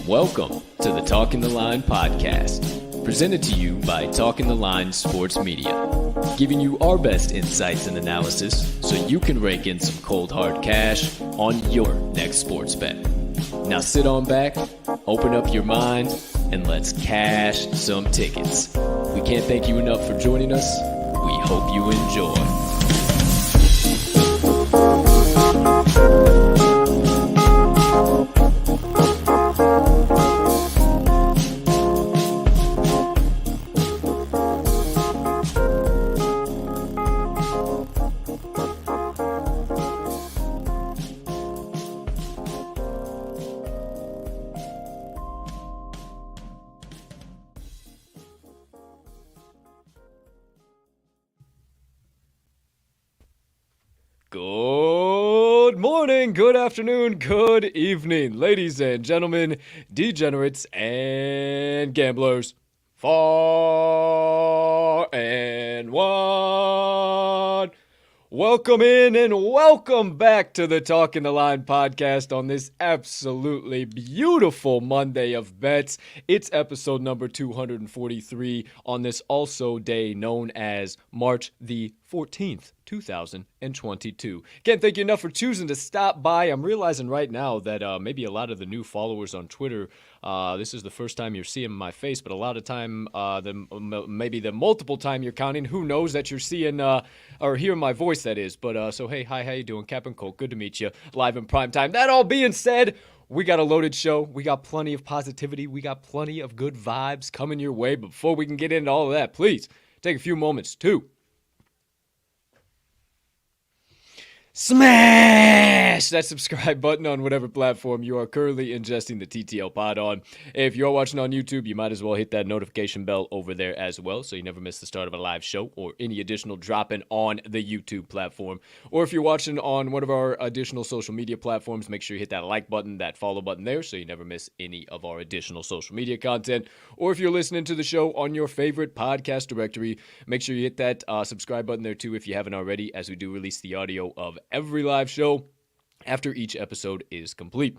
Welcome to the Talking the Line podcast, presented to you by Talking the Line Sports Media, giving you our best insights and analysis so you can rake in some cold hard cash on your next sports bet. Now sit on back, open up your mind, and let's cash some tickets. We can't thank you enough for joining us. We hope you enjoy. Good morning, good afternoon, good evening, ladies and gentlemen, degenerates and gamblers, far and wide. Welcome in and welcome back to the Talking the Line podcast on this absolutely beautiful Monday of bets. It's episode number 243 on this also day known as March the 14th, 2022. Can't thank you enough for choosing to stop by. I'm realizing right now that maybe a lot of the new followers on Twitter, this is the first time you're seeing my face, but a lot of time, maybe the multiple time you're counting, who knows that you're seeing or hearing my voice, that is. But so hey, hi, how you doing? Cap and Colt, good to meet you live in prime time. That all being said, we got a loaded show. We got plenty of positivity. We got plenty of good vibes coming your way. But before we can get into all of that, please take a few moments to smash that subscribe button on whatever platform you are currently ingesting the TTL pod on. If you're watching on YouTube, you might as well hit that notification bell over there as well so you never miss the start of a live show or any additional dropping on the YouTube platform. Or if you're watching on one of our additional social media platforms, make sure you hit that like button, that follow button there so you never miss any of our additional social media content. Or if you're listening to the show on your favorite podcast directory, make sure you hit that subscribe button there too if you haven't already, as we do release the audio of every live show after each episode is complete.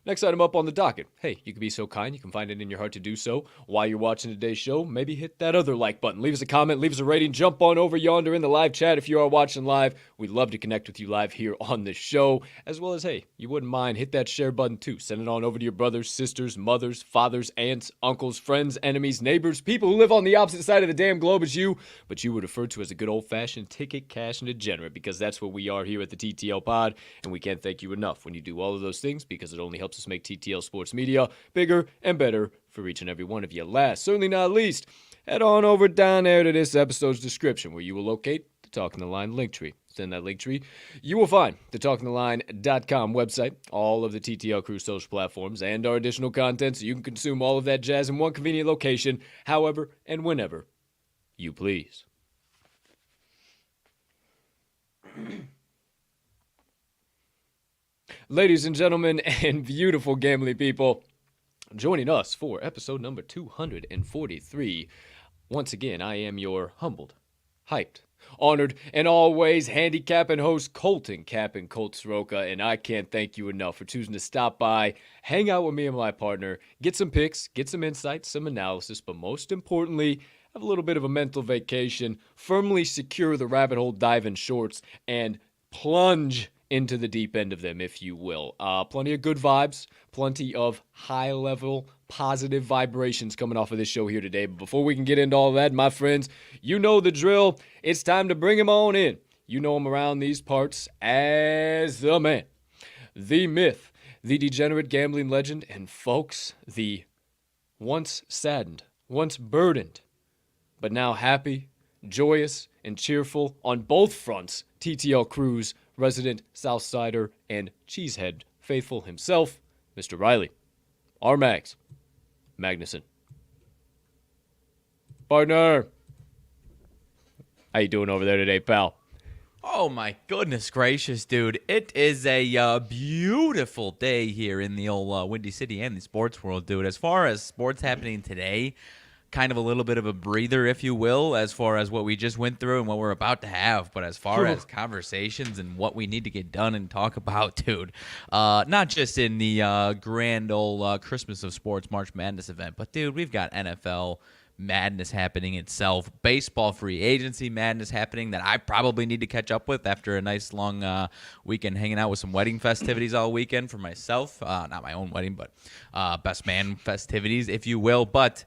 Next item up on the docket. Hey, you can be so kind, you can find it in your heart to do so. While you're watching today's show, maybe hit that other like button. Leave us a comment, leave us a rating, jump on over yonder in the live chat if you are watching live. We'd love to connect with you live here on the show. As well as, hey, you wouldn't mind, hit that share button too. Send it on over to your brothers, sisters, mothers, fathers, aunts, uncles, friends, enemies, neighbors, people who live on the opposite side of the damn globe as you, but you would refer to as a good old-fashioned ticket cash and degenerate, because that's what we are here at the TTL pod, and we can't thank you enough when you do all of those things, because it only helps us make TTL Sports Media bigger and better for each and every one of you. Last, certainly not least, head on over down there to this episode's description where you will locate the Talking the Line link tree. Within that link tree, you will find the talkingtheline.com website, all of the TTL Crew social platforms, and our additional content so you can consume all of that jazz in one convenient location, however and whenever you please. Ladies and gentlemen and beautiful gambling people, joining us for episode number 243. Once again, I am your humbled, hyped, honored, and always handicapping host, Colt and Colt Soroka, and I can't thank you enough for choosing to stop by, hang out with me and my partner, get some picks, get some insights, some analysis, but most importantly, have a little bit of a mental vacation, firmly secure the rabbit hole diving shorts, and plunge into the deep end of them, if you will. Plenty of good vibes, plenty of high-level, positive vibrations coming off of this show here today. But before we can get into all that, my friends, you know the drill. It's time to bring him on in. You know him around these parts as the man, the myth, the degenerate gambling legend, and folks, the once saddened, once burdened, but now happy, joyous, and cheerful on both fronts, TTL Crew's resident Southsider and Cheesehead faithful himself, Mr. Riley. RMags Magnuson. Partner, how you doing over there today, pal? Oh my goodness gracious, dude. It is a beautiful day here in the old Windy City and the sports world, dude. As far as sports happening today, kind of a little bit of a breather, if you will, as far as what we just went through and what we're about to have. But as far as conversations and what we need to get done and talk about, dude, not just in the grand old Christmas of Sports March Madness event, but, dude, we've got NFL madness happening itself, baseball free agency madness happening that I probably need to catch up with after a nice long weekend hanging out with some wedding festivities all weekend for myself. Not my own wedding, but best man festivities, if you will. But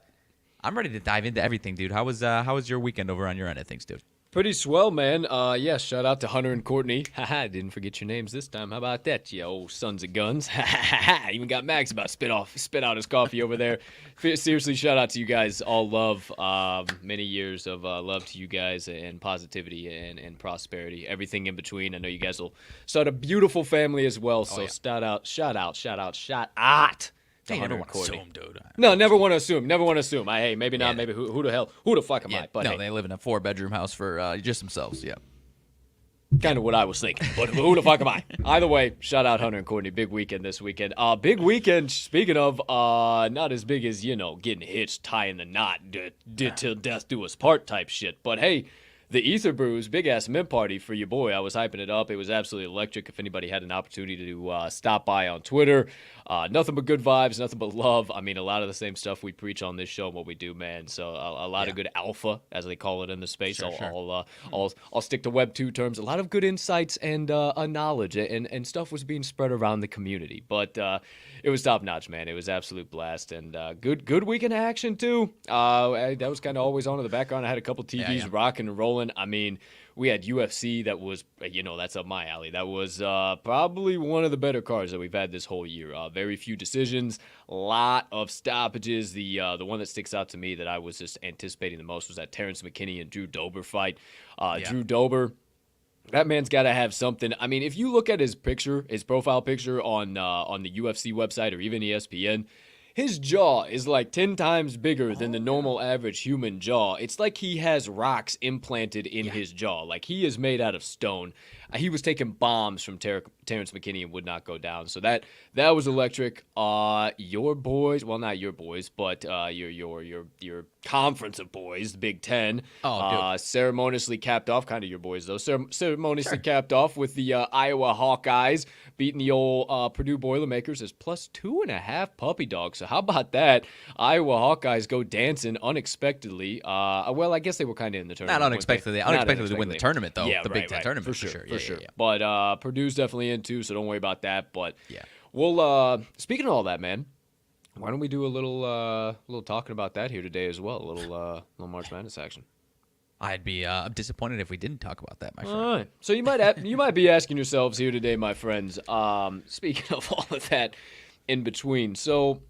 I'm ready to dive into everything, dude. How was your weekend over on your end of things, dude? Pretty swell, man. Yeah, shout out to Hunter and Courtney. Haha, didn't forget your names this time. How about that, you old sons of guns? Even got Max about to spit out his coffee over there. Seriously, shout out to you guys. All love. Many years of love to you guys and positivity and prosperity. Everything in between. I know you guys will start a beautiful family as well. So shout out. Hey, never want to assume, dude. No, never want to assume. Never want to assume. Hey, maybe not. Maybe who the fuck am I? But no, hey. They live in a 4-bedroom house for just themselves. Yeah. Kind of what I was thinking, but who the fuck am I? Either way, shout out Hunter and Courtney. Big weekend this weekend. Big weekend, speaking of, not as big as, getting hitched, tying the knot, till death do us part type shit. But hey, the Ether Brews, big-ass mint party for your boy. I was hyping it up. It was absolutely electric. If anybody had an opportunity to stop by on Twitter, nothing but good vibes, nothing but love. I mean, a lot of the same stuff we preach on this show and what we do, man. So a lot of good alpha, as they call it in the space. Sure. I'll stick to Web 2 terms. A lot of good insights and knowledge and stuff was being spread around the community. But it was top-notch, man. It was absolute blast. And good weekend of action, too. That was kind of always on in the background. I had a couple TVs rocking and rolling. I mean, we had UFC that was, that's up my alley. That was probably one of the better cards that we've had this whole year. Very few decisions, a lot of stoppages. The one that sticks out to me that I was just anticipating the most was that Terrence McKinney and Drew Dober fight. Drew Dober, that man's got to have something. I mean, if you look at his profile picture on the UFC website or even ESPN, his jaw is like 10 times bigger than the normal average human jaw. It's like he has rocks implanted in his jaw. Like he is made out of stone. He was taking bombs from Terrence McKinney and would not go down. So that was electric. Your boys, well, not your boys, but your conference of boys, the Big Ten, ceremoniously capped off, kind of your boys though, ceremoniously capped off with the Iowa Hawkeyes beating the old Purdue Boilermakers as +2.5 puppy dogs. So how about that? Iowa Hawkeyes go dancing unexpectedly. Well, I guess they were kind of in the tournament. Not unexpectedly to win the tournament though. Yeah, the Big Ten tournament for sure. But Purdue's definitely in too, so don't worry about that. But speaking of all that, man, why don't we do a little talking about that here today as well? A little March Madness action. I'd be disappointed if we didn't talk about that, my friend. All right. So you might be asking yourselves here today, my friends. Speaking of all of that in between, so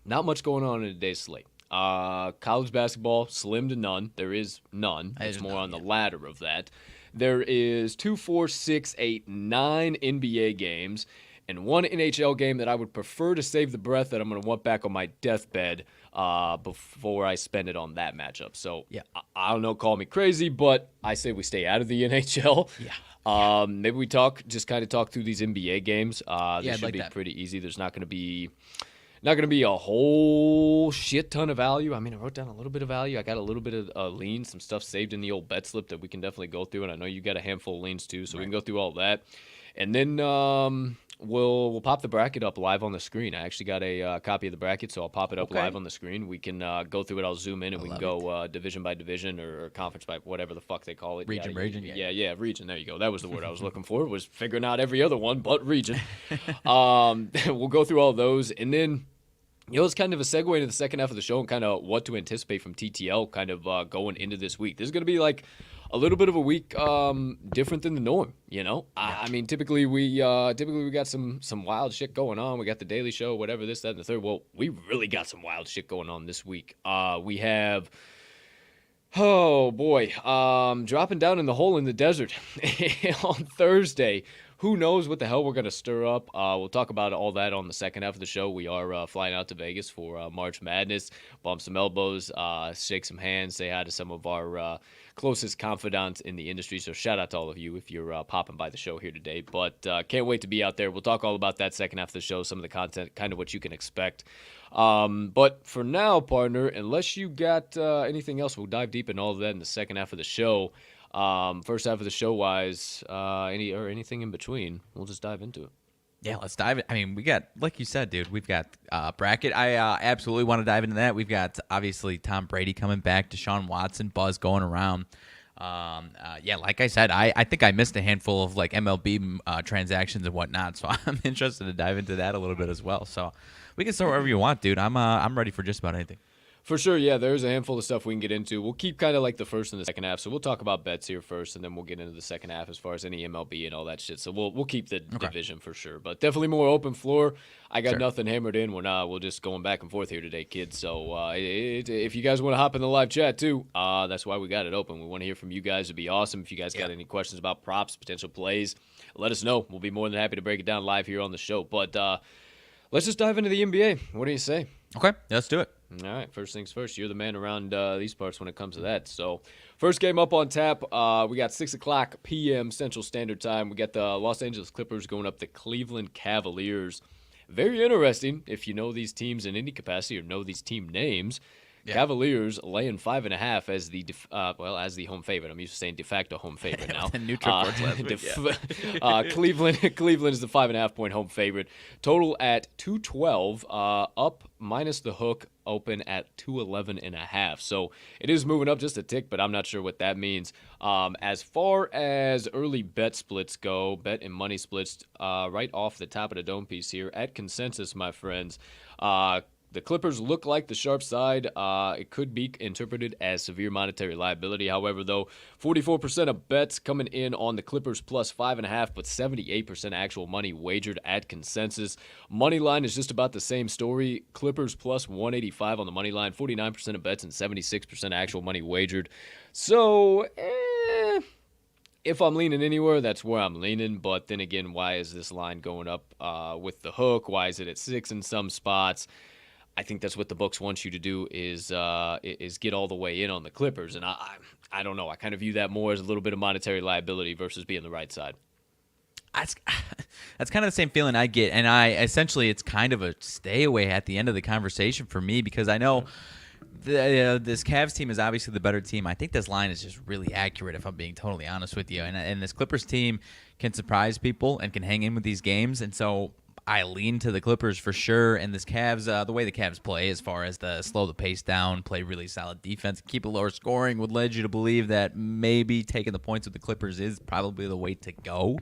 not much going on in today's slate. College basketball, slim to none. There is none. It's more on the ladder of that. There is 2, 4, 6, 8, 9 NBA games, and one NHL game that I would prefer to save the breath that I'm going to want back on my deathbed before I spend it on that matchup. So I don't know, call me crazy, but I say we stay out of the NHL. Maybe we talk through these NBA games. They should be pretty easy. There's not going to be a whole shit ton of value. I mean, I wrote down a little bit of value. I got a little bit of leans, some stuff saved in the old bet slip that we can definitely go through. And I know you got a handful of leans too, so we can go through all that. And then we'll pop the bracket up live on the screen. I actually got a copy of the bracket, so I'll pop it up live on the screen. We can go through it. I'll zoom in, and we can go division by division or conference by whatever the fuck they call it. Region. Yeah, region. There you go. That was the word I was looking for. Was figuring out every other one but region. We'll go through all those, and then it's kind of a segue into the second half of the show and kind of what to anticipate from TTL kind of going into this week. This is going to be like a little bit of a week different than the norm, I mean, typically we got some wild shit going on. We got the Daily Show, whatever, this, that, and the third. Well, we really got some wild shit going on this week. We have, oh boy, dropping down in the hole in the desert on Thursday. Who knows what the hell we're going to stir up. We'll talk about all that on the second half of the show. We are flying out to Vegas for March Madness, bump some elbows, shake some hands, say hi to some of our closest confidants in the industry. So shout out to all of you if you're popping by the show here today. But can't wait to be out there. We'll talk all about that second half of the show, some of the content, kind of what you can expect. But for now, partner, unless you got anything else, we'll dive deep in all of that in the second half of the show. First half of the show wise, anything in between, we'll just dive into it. Yeah, let's dive in. I mean, we got, like you said, dude, we've got bracket. I absolutely want to dive into that. We've got, obviously, Tom Brady coming back, Deshaun Watson, buzz going around. Like I said, I think I missed a handful of, like, MLB transactions and whatnot, so I'm interested to dive into that a little bit as well. So we can start wherever you want, dude. I'm ready for just about anything. For sure, yeah, there's a handful of stuff we can get into. We'll keep kind of like the first and the second half, so we'll talk about bets here first, and then we'll get into the second half as far as any MLB and all that shit. So we'll keep the division for sure, but definitely more open floor. I got nothing hammered in. We're just going back and forth here today, kids. So if you guys want to hop in the live chat too, that's why we got it open. We want to hear from you guys. It'd be awesome if you guys got any questions about props, potential plays. Let us know. We'll be more than happy to break it down live here on the show. But let's just dive into the NBA. What do you say? Okay, let's do it. All right, first things first. You're the man around these parts when it comes to that. So, first game up on tap, we got 6 o'clock p.m. Central Standard Time. We got the Los Angeles Clippers going up the Cleveland Cavaliers. Very interesting if you know these teams in any capacity or know these team names. Yeah. Cavaliers laying 5.5 as the as the home favorite. I'm used to saying de facto home favorite now. Neutral courts last week, Cleveland is the 5.5 point home favorite. Total at 212, up minus the hook, open at 211.5. So it is moving up just a tick, but I'm not sure what that means. As far as early bet splits go, bet and money splits, right off the top of the dome piece here at consensus, my friends. The Clippers look like the sharp side. It could be interpreted as severe monetary liability. However, though, 44% of bets coming in on the Clippers plus 5.5, but 78% actual money wagered at consensus. Money line is just about the same story. Clippers plus 185 on the money line, 49% of bets and 76% actual money wagered. So, if I'm leaning anywhere, that's where I'm leaning. But then again, why is this line going up with the hook? Why is it at 6 in some spots? I think that's what the books want you to do is get all the way in on the Clippers. And I don't know. I kind of view that more as a little bit of monetary liability versus being the right side. That's kind of the same feeling I get. And it's kind of a stay away at the end of the conversation for me because I know this Cavs team is obviously the better team. I think this line is just really accurate if I'm being totally honest with you. And this Clippers team can surprise people and can hang in with these games. And so I lean to the Clippers for sure, and this Cavs, the way the Cavs play as far as the slow the pace down, play really solid defense, keep it lower scoring would lead you to believe that maybe taking the points with the Clippers is probably the way to go.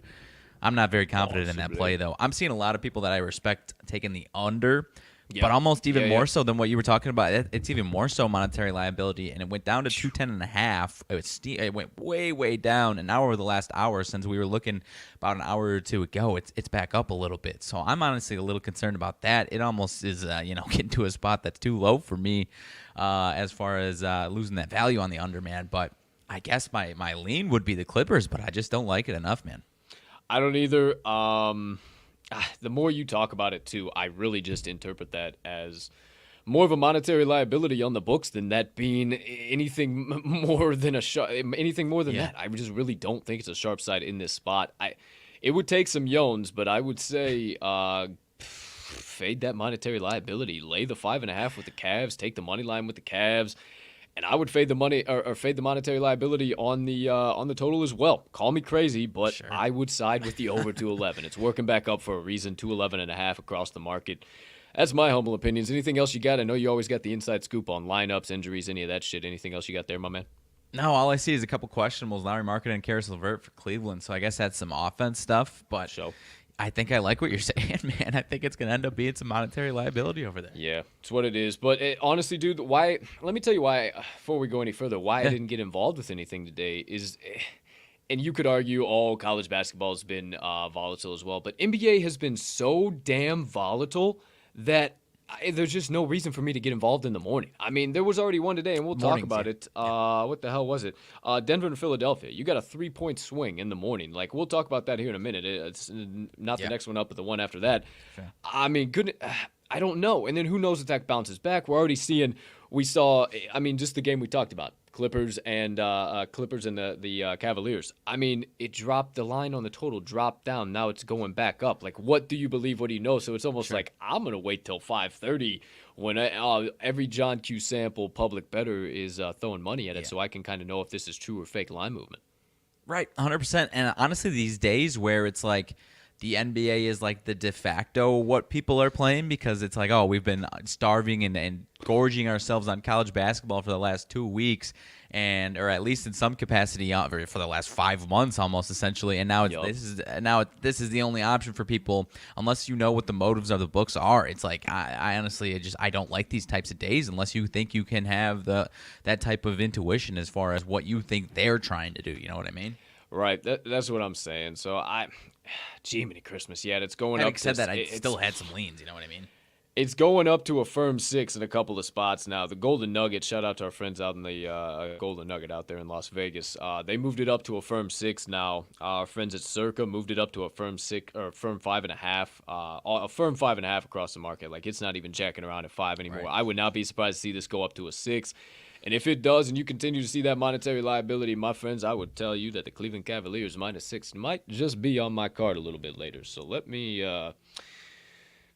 I'm not very confident in that play, though. I'm seeing a lot of people that I respect taking the under, but Yeah. almost even Yeah, yeah. more so than what you were talking about. It's even more so monetary liability, and it went down to 210.5. It went way down, and now over the last hour, since we were looking about an hour or two ago, it's back up a little bit. So I'm honestly a little concerned about that. It almost is, getting to a spot that's too low for me, as far as losing that value on the underman. But I guess my lean would be the Clippers, but I just don't like it enough, man. I don't either. The more you talk about it too, I really just interpret that as more of a monetary liability on the books than that being anything more than anything more than Yeah. that. I just really don't think it's a sharp side in this spot. It would take some yawns, but I would say fade that monetary liability. Lay the 5.5 with the Cavs. Take the money line with the Cavs. And I would fade the money or fade the monetary liability on the total as well. Call me crazy, but Sure. I would side with the over 211. It's working back up for a reason. 211.5 across the market. That's my humble opinions. Anything else you got? I know you always got the inside scoop on lineups, injuries, any of that shit. Anything else you got there, my man? No, all I see is a couple questionables. Larry Market and Karis LeVert for Cleveland. So I guess that's some offense stuff. But So I think I like what you're saying, man. I think it's going to end up being some monetary liability over there. yeah, it's what it is. But honestly, dude, why? Let me tell you why. Before we go any further, why I didn't get involved with anything today is. And you could argue, college basketball has been volatile as well. But NBA has been so damn volatile that there's just no reason for me to get involved in the morning. I mean, there was already one today, and we'll talk about it. What the hell was it? Denver and Philadelphia. You got a 3-point swing in the morning. Like, we'll talk about that here in a minute. It's not the next one up, but the one after that. Sure. I mean, I don't know. And then who knows if that bounces back? We're already seeing. We saw. I mean, just the game we talked about. Clippers and the Cavaliers. I mean, it dropped, the line on the total dropped down. Now it's going back up. Like, what do you believe? What do you know? So it's almost like I'm gonna wait till 5:30 when every John Q sample public better is throwing money at it, so I can kind of know if this is true or fake line movement. Right, 100%. And honestly, these days where it's like the NBA is like the de facto what people are playing because it's like, oh, we've been starving and gorging ourselves on college basketball for the last 2 weeks, or at least in some capacity for the last 5 months almost essentially. And now this is the only option for people unless you know what the motives of the books are. It's like I honestly I don't like these types of days unless you think you can have that type of intuition as far as what you think they're trying to do. You know what I mean? Right. That's what I'm saying. So Jiminy Christmas. Yeah, it's going Having up. said that, I still had some leans. You know what I mean? It's going up to a firm 6 in a couple of spots now. The Golden Nugget, shout out to our friends out in the Golden Nugget out there in Las Vegas. They moved it up to a firm 6 now. Our friends at Circa moved it up to a firm 6 or a firm 5.5. A firm 5.5 across the market. Like, it's not even jacking around at 5 anymore. Right. I would not be surprised to see this go up to a 6. And if it does, and you continue to see that monetary liability, my friends, I would tell you that the Cleveland Cavaliers -6 might just be on my card a little bit later. So let me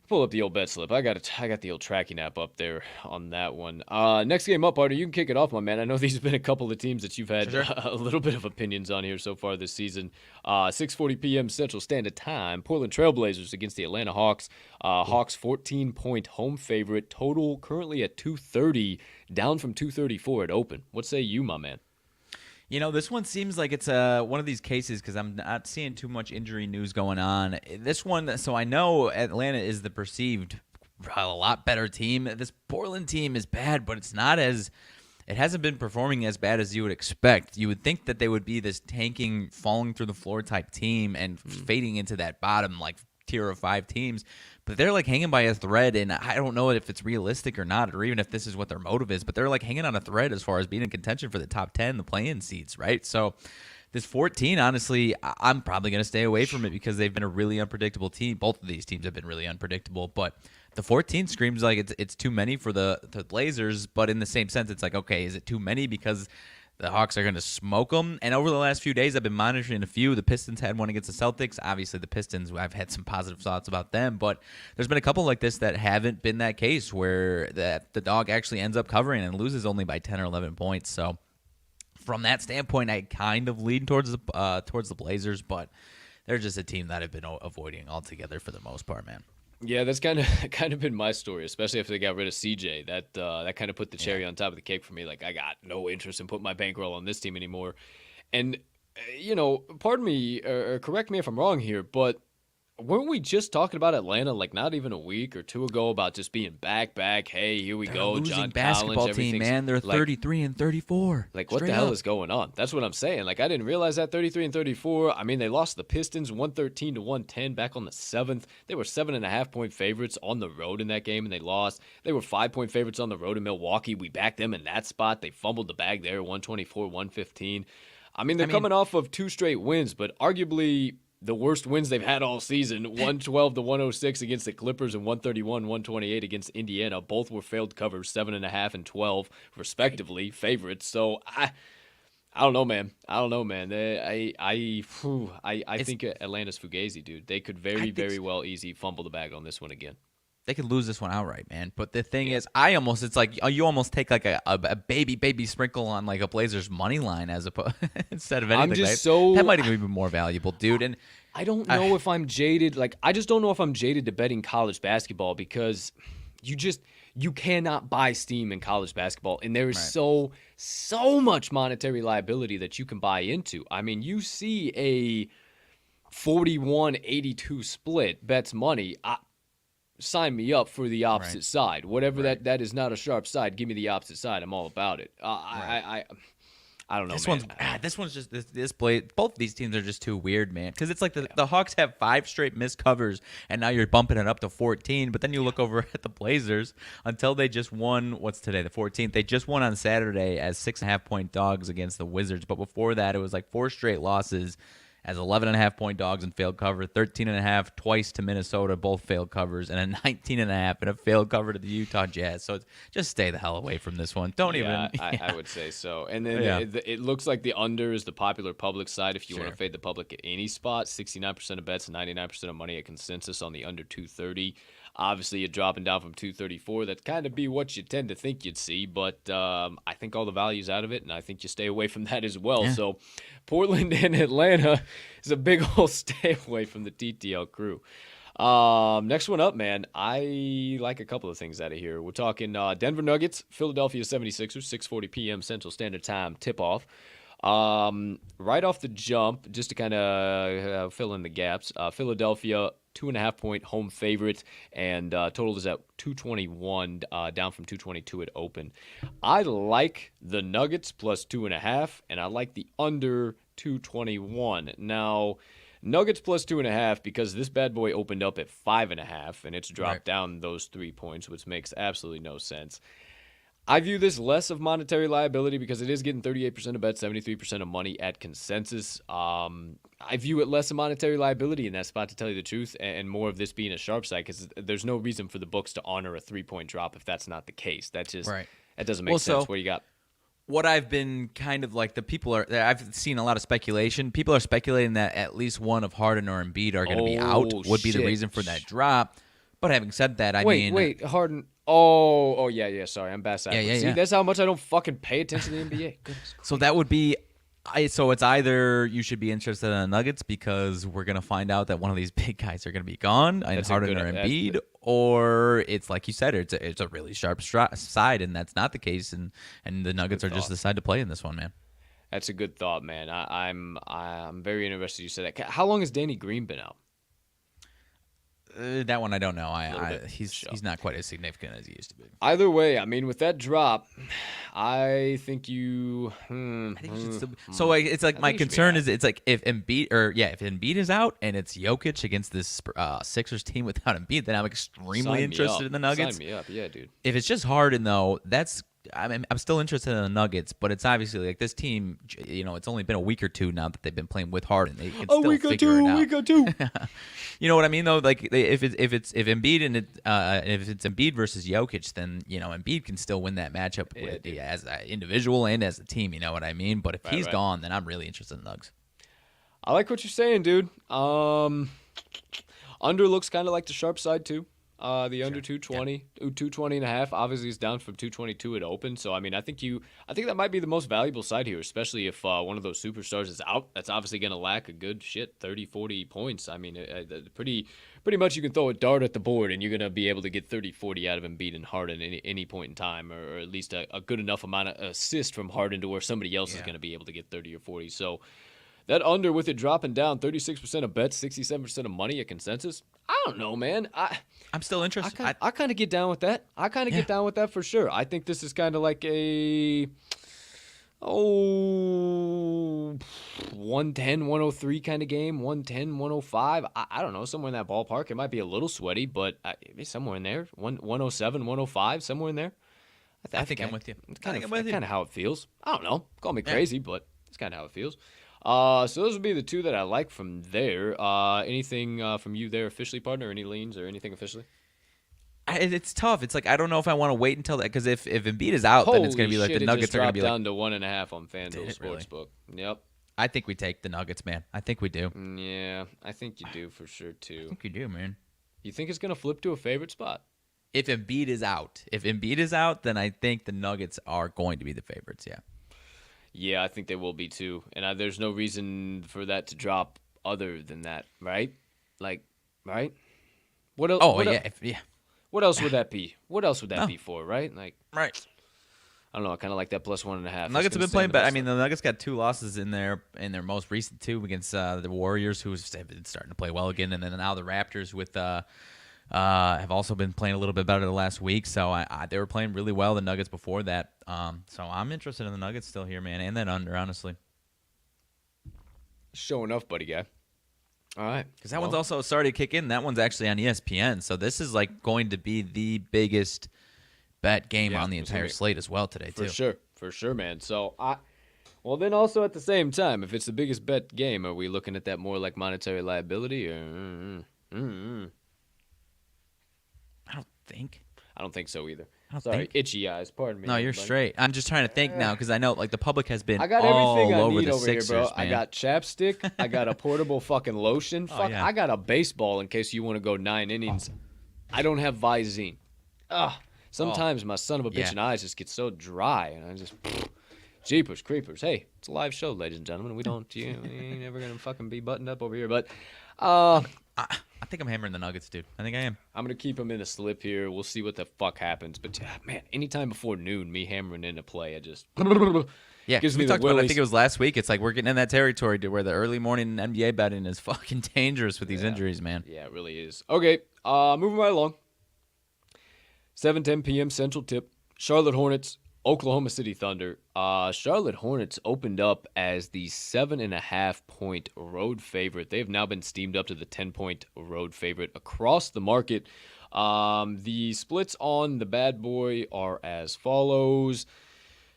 pull up the old bet slip. I got the old tracking app up there on that one. Next game up, Artie, you can kick it off, my man. I know these have been a couple of teams that you've had Sure. a little bit of opinions on here so far this season. 6:40 p.m. Central Standard Time. Portland Trailblazers against the Atlanta Hawks. Hawks 14-point home favorite. Total currently at 230, down from 234 at open. What say you, my man? You know, this one seems like it's one of these cases because I'm not seeing too much injury news going on. This one, so I know Atlanta is the perceived a lot better team. This Portland team is bad, but it hasn't been performing as bad as you would expect. You would think that they would be this tanking, falling through the floor type team and fading into that bottom like tier of 5 teams, but they're like hanging by a thread, and I don't know if it's realistic or not, or even if this is what their motive is, but they're like hanging on a thread as far as being in contention for the top 10, the play-in seeds, right? So this 14, honestly, I'm probably going to stay away from it because they've been a really unpredictable team. Both of these teams have been really unpredictable, but the 14 screams like it's too many for the Blazers, but in the same sense, it's like, okay, is it too many because the Hawks are going to smoke them? And over the last few days, I've been monitoring a few. The Pistons had one against the Celtics. Obviously, the Pistons, I've had some positive thoughts about them, but there's been a couple like this that haven't been that case where the dog actually ends up covering and loses only by 10 or 11 points. So from that standpoint, I kind of lean towards the Blazers, but they're just a team that I've been avoiding altogether for the most part, man. Yeah, that's kind of been my story, especially after they got rid of CJ. That kind of put the cherry on top of the cake for me. Like, I got no interest in putting my bankroll on this team anymore. And pardon me or correct me if I'm wrong here, but weren't we just talking about Atlanta like not even a week or two ago about just being back? Hey, here we They're a go, losing John basketball Collins, team, everything's man. They're like 33 and 34. what the Straight hell up. is going on? That's what I'm saying. Like I didn't realize that 33 and 34. I mean, they lost the Pistons 113 to 110 back on the 7th. They were 7.5-point favorites on the road in that game and they lost. They were 5-point favorites on the road in Milwaukee. We backed them in that spot. They fumbled the bag there, 124, 115. I mean, they're coming off of 2 straight wins, but arguably the worst wins they've had all season, 112 to 106 against the Clippers and 131, 128 against Indiana. Both were failed covers, 7.5 and 12 respectively, favorites. So I don't know, man. I think Atlanta's fugazi, dude. They could very well easy fumble the bag on this one again. They could lose this one outright, man. But the thing is, it's like you almost take like a baby sprinkle on like a Blazers money line as opposed instead of anything. I'm just so that might even be more valuable, dude. And I don't know if I'm jaded. Like I just don't know if I'm jaded to betting college basketball because you cannot buy steam in college basketball, and there is so much monetary liability that you can buy into. I mean, you see a 41-82 split bets money. Sign me up for the opposite side. Whatever that is not a sharp side, give me the opposite side. I'm all about it. I don't know. This one's just this play. Both of these teams are just too weird, man. Because it's like the Hawks have 5 straight missed covers, and now you're bumping it up to 14. But then you look over at the Blazers until they just won. What's today? The 14th. They just won on Saturday as 6.5-point dogs against the Wizards. But before that, it was like 4 straight losses as 11.5-point dogs and failed cover, 13.5 twice to Minnesota, both failed covers, and a 19.5 and a failed cover to the Utah Jazz. So just stay the hell away from this one. Don't even. I would say so. And then it looks like the under is the popular public side. If you want to fade the public at any spot, 69% of bets, 99% of money at consensus on the under 230. Obviously, you're dropping down from 234. That'd kind of be what you tend to think you'd see, but I think all the value's out of it, and I think you stay away from that as well. Yeah. So Portland and Atlanta is a big old stay away from the TTL crew. Next one up, man. I like a couple of things out of here. We're talking Denver Nuggets, Philadelphia 76ers, 6:40 p.m. Central Standard Time tip-off. Right off the jump, just to kind of fill in the gaps, Philadelphia 2.5-point home favorite, and total is at 221, down from 222 at open. I like the Nuggets plus 2.5, and I like the under 221. Now, Nuggets plus 2.5 because this bad boy opened up at 5.5, and it's dropped down those 3 points, which makes absolutely no sense. I view this less of monetary liability because it is getting 38% of bets, 73% of money at consensus. I view it less of monetary liability in that spot, to tell you the truth, and more of this being a sharp side because there's no reason for the books to honor a 3-point drop if that's not the case. That just that doesn't make sense. What do you got? What I've been kind of like, I've seen a lot of speculation. People are speculating that at least one of Harden or Embiid are going to be out, would be the reason for that drop. But having said that, Wait, Harden. Oh, yeah. Sorry, I'm bad. See, that's how much I don't fucking pay attention to the NBA. So that would be, so it's either you should be interested in the Nuggets because we're gonna find out that one of these big guys are gonna be gone, and Harden or Embiid, or it's like you said, it's a really sharp side, and that's not the case, and the Nuggets are just the side to play in this one, man. That's a good thought, man. I'm very interested you said that. How long has Danny Green been out? That one I don't know. He's not quite as significant as he used to be. Either way, I mean, with that drop, I think you. So it's like my concern is it's like if Embiid is out and it's Jokic against this Sixers team without Embiid, then I'm extremely interested in the Nuggets. Sign me up, yeah, dude. If it's just Harden though, I'm still interested in the Nuggets, but it's obviously like this team. It's only been a week or two now that they've been playing with Harden. They can still figure it out. A week or two. You know what I mean, though. Like if Embiid and if it's Embiid versus Jokic, then Embiid can still win that matchup as an individual and as a team. You know what I mean? But if he's gone, then I'm really interested in the Nugs. I like what you're saying, dude. Under looks kind of like the sharp side too. The under 220, 220.5. Obviously, is down from 222 at open. So, I mean, I think that might be the most valuable side here, especially if one of those superstars is out. That's obviously going to lack a good 30, 40 points. I mean, pretty much you can throw a dart at the board and you're going to be able to get 30, 40 out of Embiid and Harden at any point in time, or at least a good enough amount of assist from Harden to where somebody else is going to be able to get 30 or 40. So, That under with it dropping down 36% of bets, 67% of money at consensus. I don't know, man. I'm still interested. I kind of get down with that. I kind of get down with that for sure. I think this is kind of like a 110, 103 kind of game, 110, 105. I don't know, somewhere in that ballpark. It might be a little sweaty, but maybe somewhere in there. 107, 105, somewhere in there. I think I'm with you. It's kind of how it feels. I don't know. Call me crazy, but it's kind of how it feels. So those would be the two that I like from there. Anything from you there officially, partner? Any leans or anything officially? It's tough. It's like I don't know if I want to wait until that because if Embiid is out, then it's going to be like the Nuggets are going to be down to 1.5 on FanDuel Sportsbook. Really? Yep. I think we take the Nuggets, man. I think we do. Yeah, I think you do for sure too. I think you do, man. You think it's going to flip to a favorite spot? If Embiid is out, then I think the Nuggets are going to be the favorites. Yeah. Yeah, I think they will be too, and there's no reason for that to drop other than that, right? Like, right? What else? Oh, yeah. What else would that be? What else would that be for, right? Like, right. I don't know. I kind of like that plus 1.5. Nuggets have been playing better. I mean, the Nuggets got 2 losses in their most recent 2 against the Warriors, who have been starting to play well again, and then now the Raptors with have also been playing a little bit better the last week. So they were playing really well, the Nuggets, before that. So I'm interested in the Nuggets still here, man, and then under, honestly. Show enough, buddy guy. All right. Because that one's also started to kick in. That one's actually on ESPN. So this is like going to be the biggest bet game on the entire slate as well today, too. For sure, man. So well, then also at the same time, if it's the biggest bet game, are we looking at that more like monetary liability or? I don't think so either. Sorry, itchy eyes. Pardon me. No, you're straight. I'm just trying to think now because I know like the public has been I got all everything I over need the over Sixers, here, bro. man. I got chapstick. I got a portable fucking lotion. Yeah. I got a baseball in case you want to go 9 innings. I don't have Visine. Sometimes my son of a bitch and eyes just get so dry, and I just jeepers creepers. Hey, it's a live show, ladies and gentlemen. We ain't never gonna fucking be buttoned up over here, but I think I'm hammering the Nuggets, dude. I think I am. I'm going to keep them in a slip here. We'll see what the fuck happens. But, man, anytime before noon, me hammering into play, it just gives me we the talked about it, I think it was last week. It's like we're getting in that territory to where the early morning NBA betting is fucking dangerous with these injuries, man. Yeah, it really is. Okay, moving right along. 7:10 p.m. Central Tip. Charlotte Hornets, Oklahoma City Thunder. Charlotte Hornets opened up as the 7.5-point road favorite. They have now been steamed up to the 10-point road favorite across the market. The splits on the bad boy are as follows.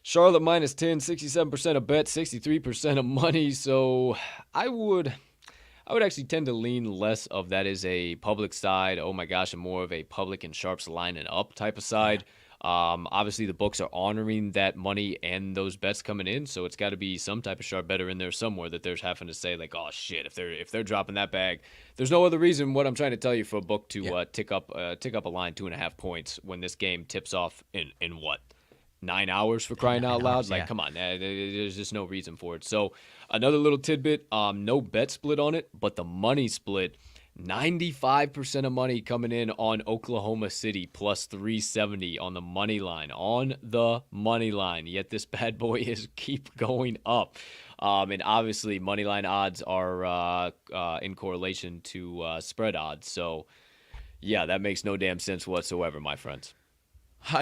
Charlotte minus 10, 67% of bets, 63% of money. So I would actually tend to lean less of that as a public side. Oh my gosh, and more of a public and sharps lining up type of side. Obviously, the books are honoring that money and those bets coming in, so it's got to be some type of sharp better in there somewhere that they're having to say like, oh shit, if they're dropping that bag, there's no other reason. What I'm trying to tell you for a book to tick up a line 2.5 points when this game tips off in what 9 hours for crying out loud. Like, come on, there's just no reason for it. So another little tidbit: no bet split on it, but the money split. 95% of money coming in on Oklahoma City plus 370 on the money line. Yet this bad boy is keep going up. And obviously money line odds are in correlation to spread odds. So yeah, that makes no damn sense whatsoever, my friends.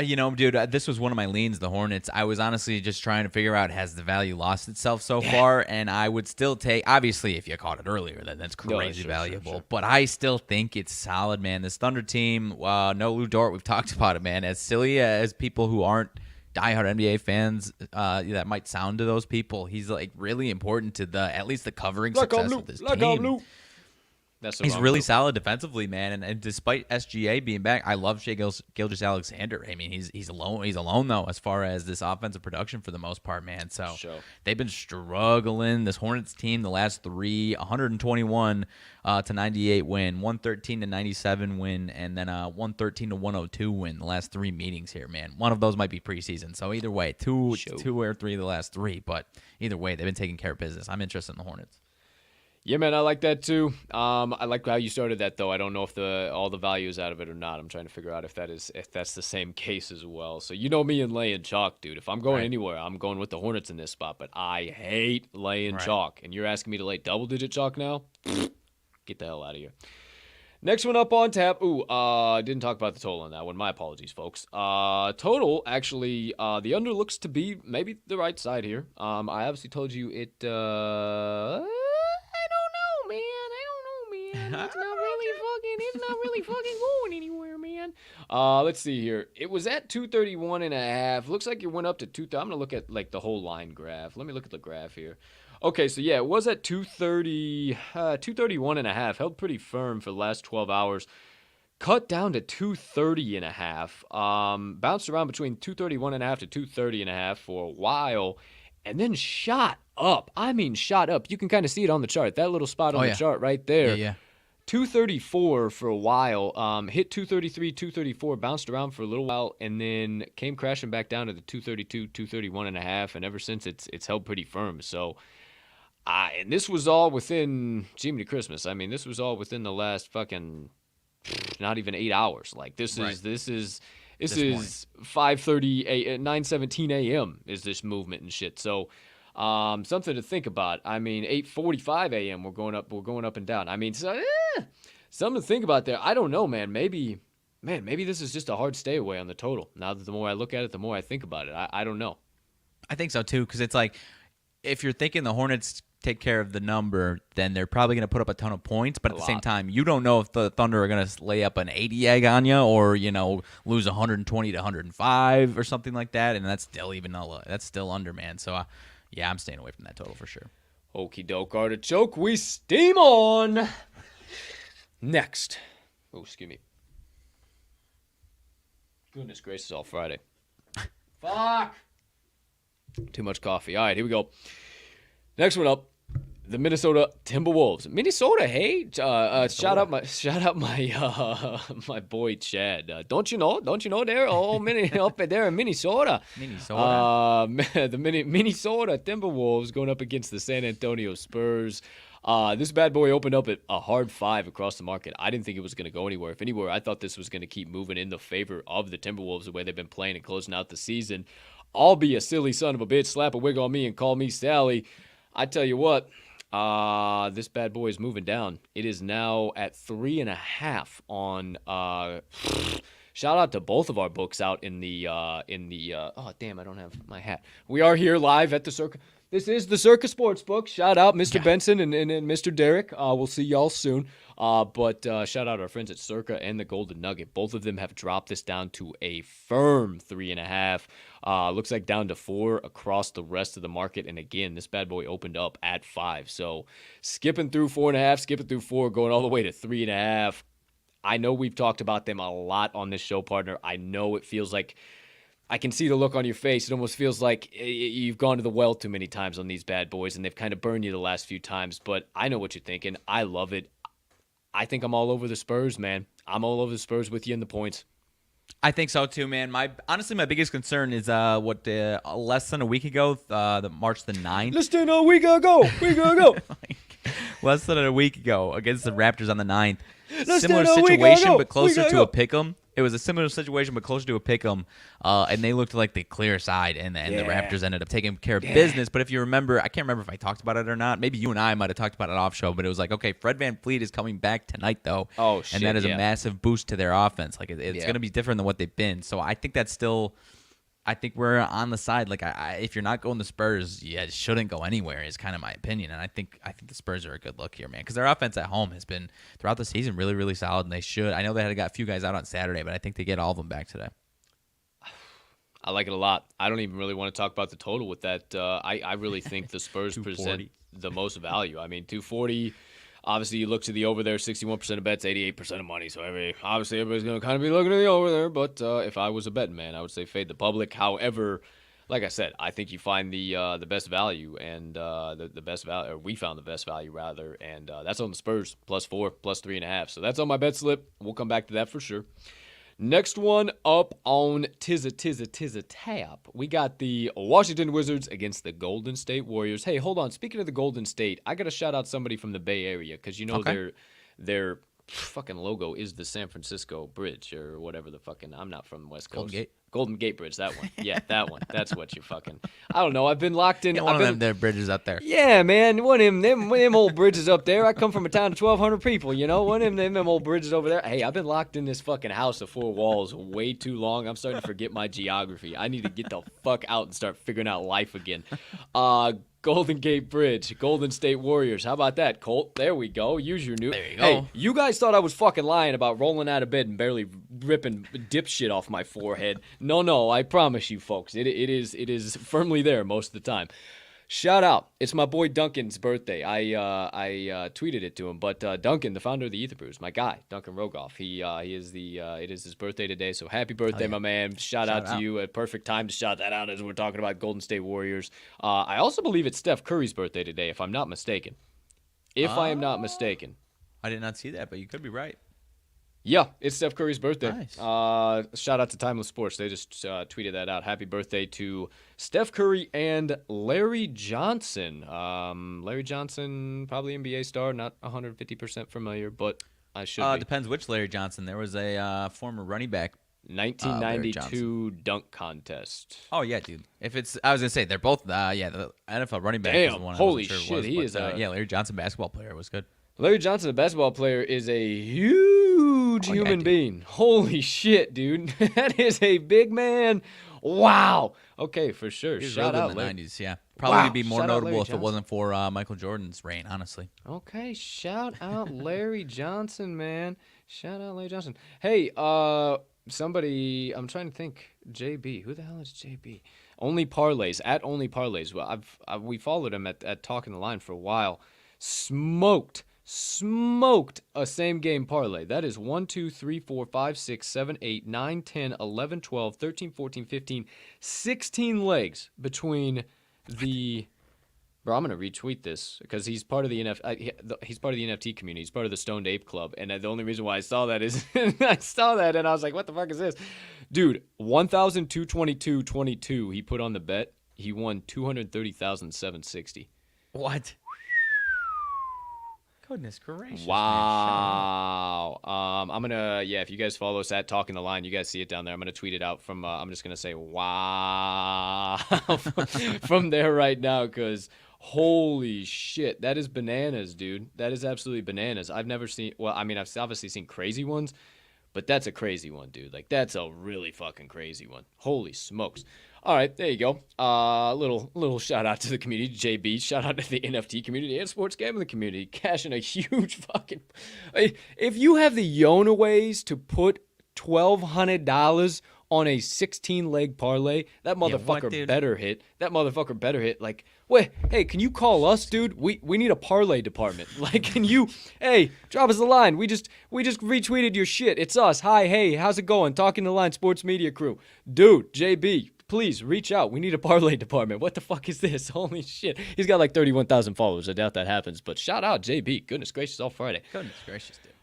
Dude, this was one of my leans, the Hornets. I was honestly just trying to figure out, has the value lost itself so far? And I would still take, obviously, if you caught it earlier, then that's crazy valuable. Sure. But I still think it's solid, man. This Thunder team, no Lou Dort, we've talked about it, man. As silly as people who aren't diehard NBA fans, that might sound to those people, he's like really important to at least the covering success of this team. He's really solid defensively, man, and despite SGA being back, I love Shai Gilgeous-Alexander. I mean, he's alone. He's alone though as far as this offensive production for the most part, man. So they've been struggling. This Hornets team, the last 3, 121 to 98 win, 113 to 97 win, and then 113 to 102 win. The last 3 meetings here, man. One of those might be preseason. So either way, two or three of the last 3, but either way, they've been taking care of business. I'm interested in the Hornets. Yeah, man, I like that too. I like how you started that though. I don't know if all the value is out of it or not. I'm trying to figure out if that's the same case as well. So you know me and laying chalk, dude. If I'm going Right. anywhere, I'm going with the Hornets in this spot. But I hate laying Right. chalk, and you're asking me to lay double-digit chalk now? Get the hell out of here. Next one up on tap. Ooh, didn't talk about the total on that one. My apologies, folks. Total, actually, the under looks to be maybe the right side here. I obviously told you it, I don't know, man. I don't know, man. It's not really fucking going anywhere, man. Let's see here. It was at 231 and a half. Looks like it went up to 2. I'm gonna look at like the whole line graph. Let me look at the graph here. Okay, so yeah, it was at 230, 231 and a half. Held pretty firm for the last 12 hours. Cut down to 230 and a half. Bounced around between 231 and a half to 230 and a half for a while, and then shot up. I mean, shot up. You can kind of see it on the chart. That little spot on the chart right there. Yeah. 234 for a while, hit 233, 234, bounced around for a little while, and then came crashing back down to the 232, 231 and a half, and ever since it's held pretty firm. So, and this was all within Jiminy Christmas. I mean, this was all within the last fucking not even 8 hours. Like this is 5:30 9:17 a.m. is this movement and shit. So, something to think about. I mean, 8:45 a.m. we're going up and down. I mean, so, something to think about there. I don't know, man. Maybe this is just a hard stay away on the total. Now that the more I look at it, the more I think about it. I don't know. I think so too, because it's like if you're thinking the Hornets take care of the number, then they're probably going to put up a ton of points. But at the same time, you don't know if the Thunder are going to lay up an 80 egg on you or, lose 120 to 105 or something like that. And that's still under, man. So, yeah, I'm staying away from that total for sure. Okie doke, artichoke. We steam on. Next. Oh, excuse me. Goodness gracious, all Friday. Fuck. Too much coffee. All right, here we go. Next one up. The Minnesota Timberwolves. Minnesota, hey, shout out my boy Chad. Don't you know there? Oh, up there in Minnesota. The Minnesota Timberwolves going up against the San Antonio Spurs. This bad boy opened up at a hard 5 across the market. I didn't think it was going to go anywhere. If anywhere, I thought this was going to keep moving in the favor of the Timberwolves the way they've been playing and closing out the season. I'll be a silly son of a bitch, slap a wig on me and call me Sally. I tell you what. This bad boy is moving down. It is now at 3.5 on, shout out to both of our books out in the, oh damn, I don't have my hat. We are here live at the Circa. This is the Circa Sportsbook. Shout out Mr. Benson and Mr. Derek. We'll see y'all soon. But shout out our friends at Circa and the Golden Nugget. Both of them have dropped this down to a firm 3.5. Looks like down to 4 across the rest of the market. And again, this bad boy opened up at 5. So skipping through 4.5, skipping through 4, going all the way to 3.5. I know we've talked about them a lot on this show, partner. I know it feels like I can see the look on your face. It almost feels like you've gone to the well too many times on these bad boys, and they've kind of burned you the last few times. But I know what you're thinking. I love it. I think I'm all over the Spurs, man. I'm all over the Spurs with you in the points. I think so too, man. Honestly, my biggest concern is less than a week ago, the March the 9th. Less than a week ago. Less than a week ago against the Raptors on the 9th. Less Similar than a week situation, ago. but closer to a pick'em. It was a similar situation, but closer to a pick'em, and they looked like the clear side, and the Raptors ended up taking care of business. But if you remember, I can't remember if I talked about it or not. Maybe you and I might have talked about it off show, but it was like, okay, Fred VanVleet is coming back tonight, though. Oh, shit, and that is a massive boost to their offense. Like it's going to be different than what they've been. So I think that's still. I think we're on the side. Like, if you're not going the Spurs, it shouldn't go anywhere. Is kind of my opinion, and I think the Spurs are a good look here, man, because their offense at home has been throughout the season really, really solid, and they should. I know they got a few guys out on Saturday, but I think they get all of them back today. I like it a lot. I don't even really want to talk about the total with that. I really think the Spurs present the most value. I mean, 240. Obviously, you look to the over there, 61% of bets, 88% of money. So, obviously, everybody's going to kind of be looking at the over there. But if I was a betting man, I would say fade the public. However, like I said, I think you find the best value and the best value, or we found the best value, rather. And that's on the Spurs, +4, +3.5. So, that's on my bet slip. We'll come back to that for sure. Next one up on Tizza Tap. We got the Washington Wizards against the Golden State Warriors. Hey, hold on. Speaking of the Golden State, I got to shout out somebody from the Bay Area because you know Okay. their fucking logo is the San Francisco Bridge or whatever the fucking. I'm not from the West Coast. Golden Gate. Golden Gate Bridge, that one. Yeah, that one. That's what you fucking. I don't know. I've been locked in. Yeah, one I've of been, them bridges up there. Yeah, man. One of them old bridges up there. I come from a town of 1,200 people, you know? One of them old bridges over there. Hey, I've been locked in this fucking house of four walls way too long. I'm starting to forget my geography. I need to get the fuck out and start figuring out life again. Golden Gate Bridge, Golden State Warriors. How about that, Colt? There we go. Use your new. There you go. Hey, you guys thought I was fucking lying about rolling out of bed and barely ripping dip shit off my forehead. No, I promise you, folks. It is firmly there most of the time. Shout out. It's my boy Duncan's birthday. I tweeted it to him, but Duncan, the founder of the Ether Brews, my guy, Duncan Rogoff, it is his birthday today, so happy birthday, my man. Shout out to you. A perfect time to shout that out as we're talking about Golden State Warriors. I also believe it's Steph Curry's birthday today, if I'm not mistaken. I am not mistaken. I did not see that, but you could be right. Yeah, it's Steph Curry's birthday. Nice. Shout out to Timeless Sports. They just tweeted that out. Happy birthday to Steph Curry and Larry Johnson. Larry Johnson, probably NBA star, not 150% familiar, but I should be. Depends which Larry Johnson. There was a former running back. 1992 dunk contest. Oh yeah, dude. If it's, I was gonna say they're both. The NFL running back. Damn, is the one holy I wasn't shit, sure he is yeah, Larry Johnson, basketball player, was good. Larry Johnson, a basketball player, is a huge human being. Holy shit, dude. That is a big man. Wow. Okay, for sure. He was Shout really out in the Larry. 90s, yeah. Probably be more Shout out notable Larry if it Johnson. wasn't for Michael Jordan's reign, honestly. Okay, shout out Larry Johnson, man. Shout out Larry Johnson. Hey, somebody, I'm trying to think. JB, who the hell is JB? Only Parlays, at Only Parlays. Well, we followed him at Talking the Line for a while. Smoked a same game parlay. That is 1, 2, 3, 4, 5, 6, 7, 8, 9, 10, 11, 12, 13, 14, 15, 16 legs between the. Bro, I'm gonna retweet this because he's part of the he's part of the NFT community. He's part of the Stoned Ape Club, and the only reason why I saw that is I saw that and I was like, "What the fuck is this, dude?" 1,222.22 he put on the bet. He won 230,760. What? Goodness gracious. Wow. I'm gonna if you guys follow us at Talking the Line, you guys see it down there. I'm gonna tweet it out from I'm just gonna say wow from there right now because holy shit, that is bananas, dude. That is absolutely bananas. I've never seen I've obviously seen crazy ones, but that's a crazy one, dude. Like that's a really fucking crazy one. Holy smokes. All right, there you go. Little shout out to the community, JB. Shout out to the NFT community and sports gambling community, cashing a huge fucking. If you have the Yona ways to put $1,200 on a 16-leg parlay, that motherfucker better hit. That motherfucker better hit. Like, wait, hey, can you call us, dude? We need a parlay department. Like, can you? Hey, drop us a line. We just retweeted your shit. It's us. Hi, hey, how's it going? Talking the Line Sports Media Crew, dude. JB. Please reach out. We need a parlay department. What the fuck is this? Holy shit. He's got like 31,000 followers. I doubt that happens. But shout out JB. Goodness gracious, all Friday. Goodness gracious, dude.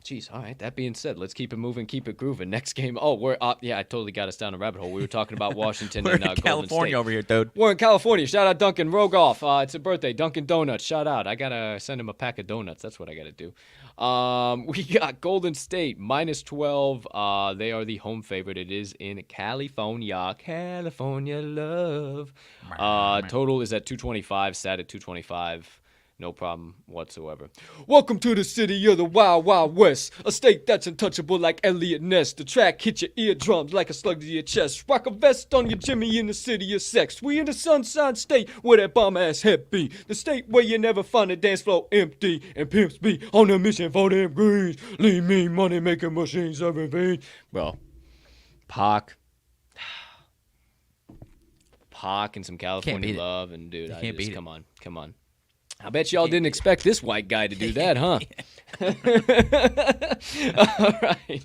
Jeez, all right. That being said, let's keep it moving, keep it grooving. Next game. Oh, we're I totally got us down a rabbit hole. We were talking about Washington We're and in Golden California State. over here, dude. We're in California. Shout out Duncan Rogoff. It's a birthday. Dunkin' Donuts. Shout out. I gotta send him a pack of donuts. That's what I gotta do. We got Golden State -12. They are the home favorite. It is in California. California love. Total is at 225. Sat at 225. No problem whatsoever. Welcome to the city of the Wild Wild West. A state that's untouchable like Elliot Ness. The track hit your eardrums like a slug to your chest. Rock a vest on your Jimmy in the city of sex. We in the Sunshine State where that bomb ass head be. The state where you never find a dance floor empty. And pimps be on a mission for them greens. Lean me money making machines serving veins. Bro, Pac and some California love. And dude, come on. I bet y'all didn't expect this white guy to do that, huh? All right.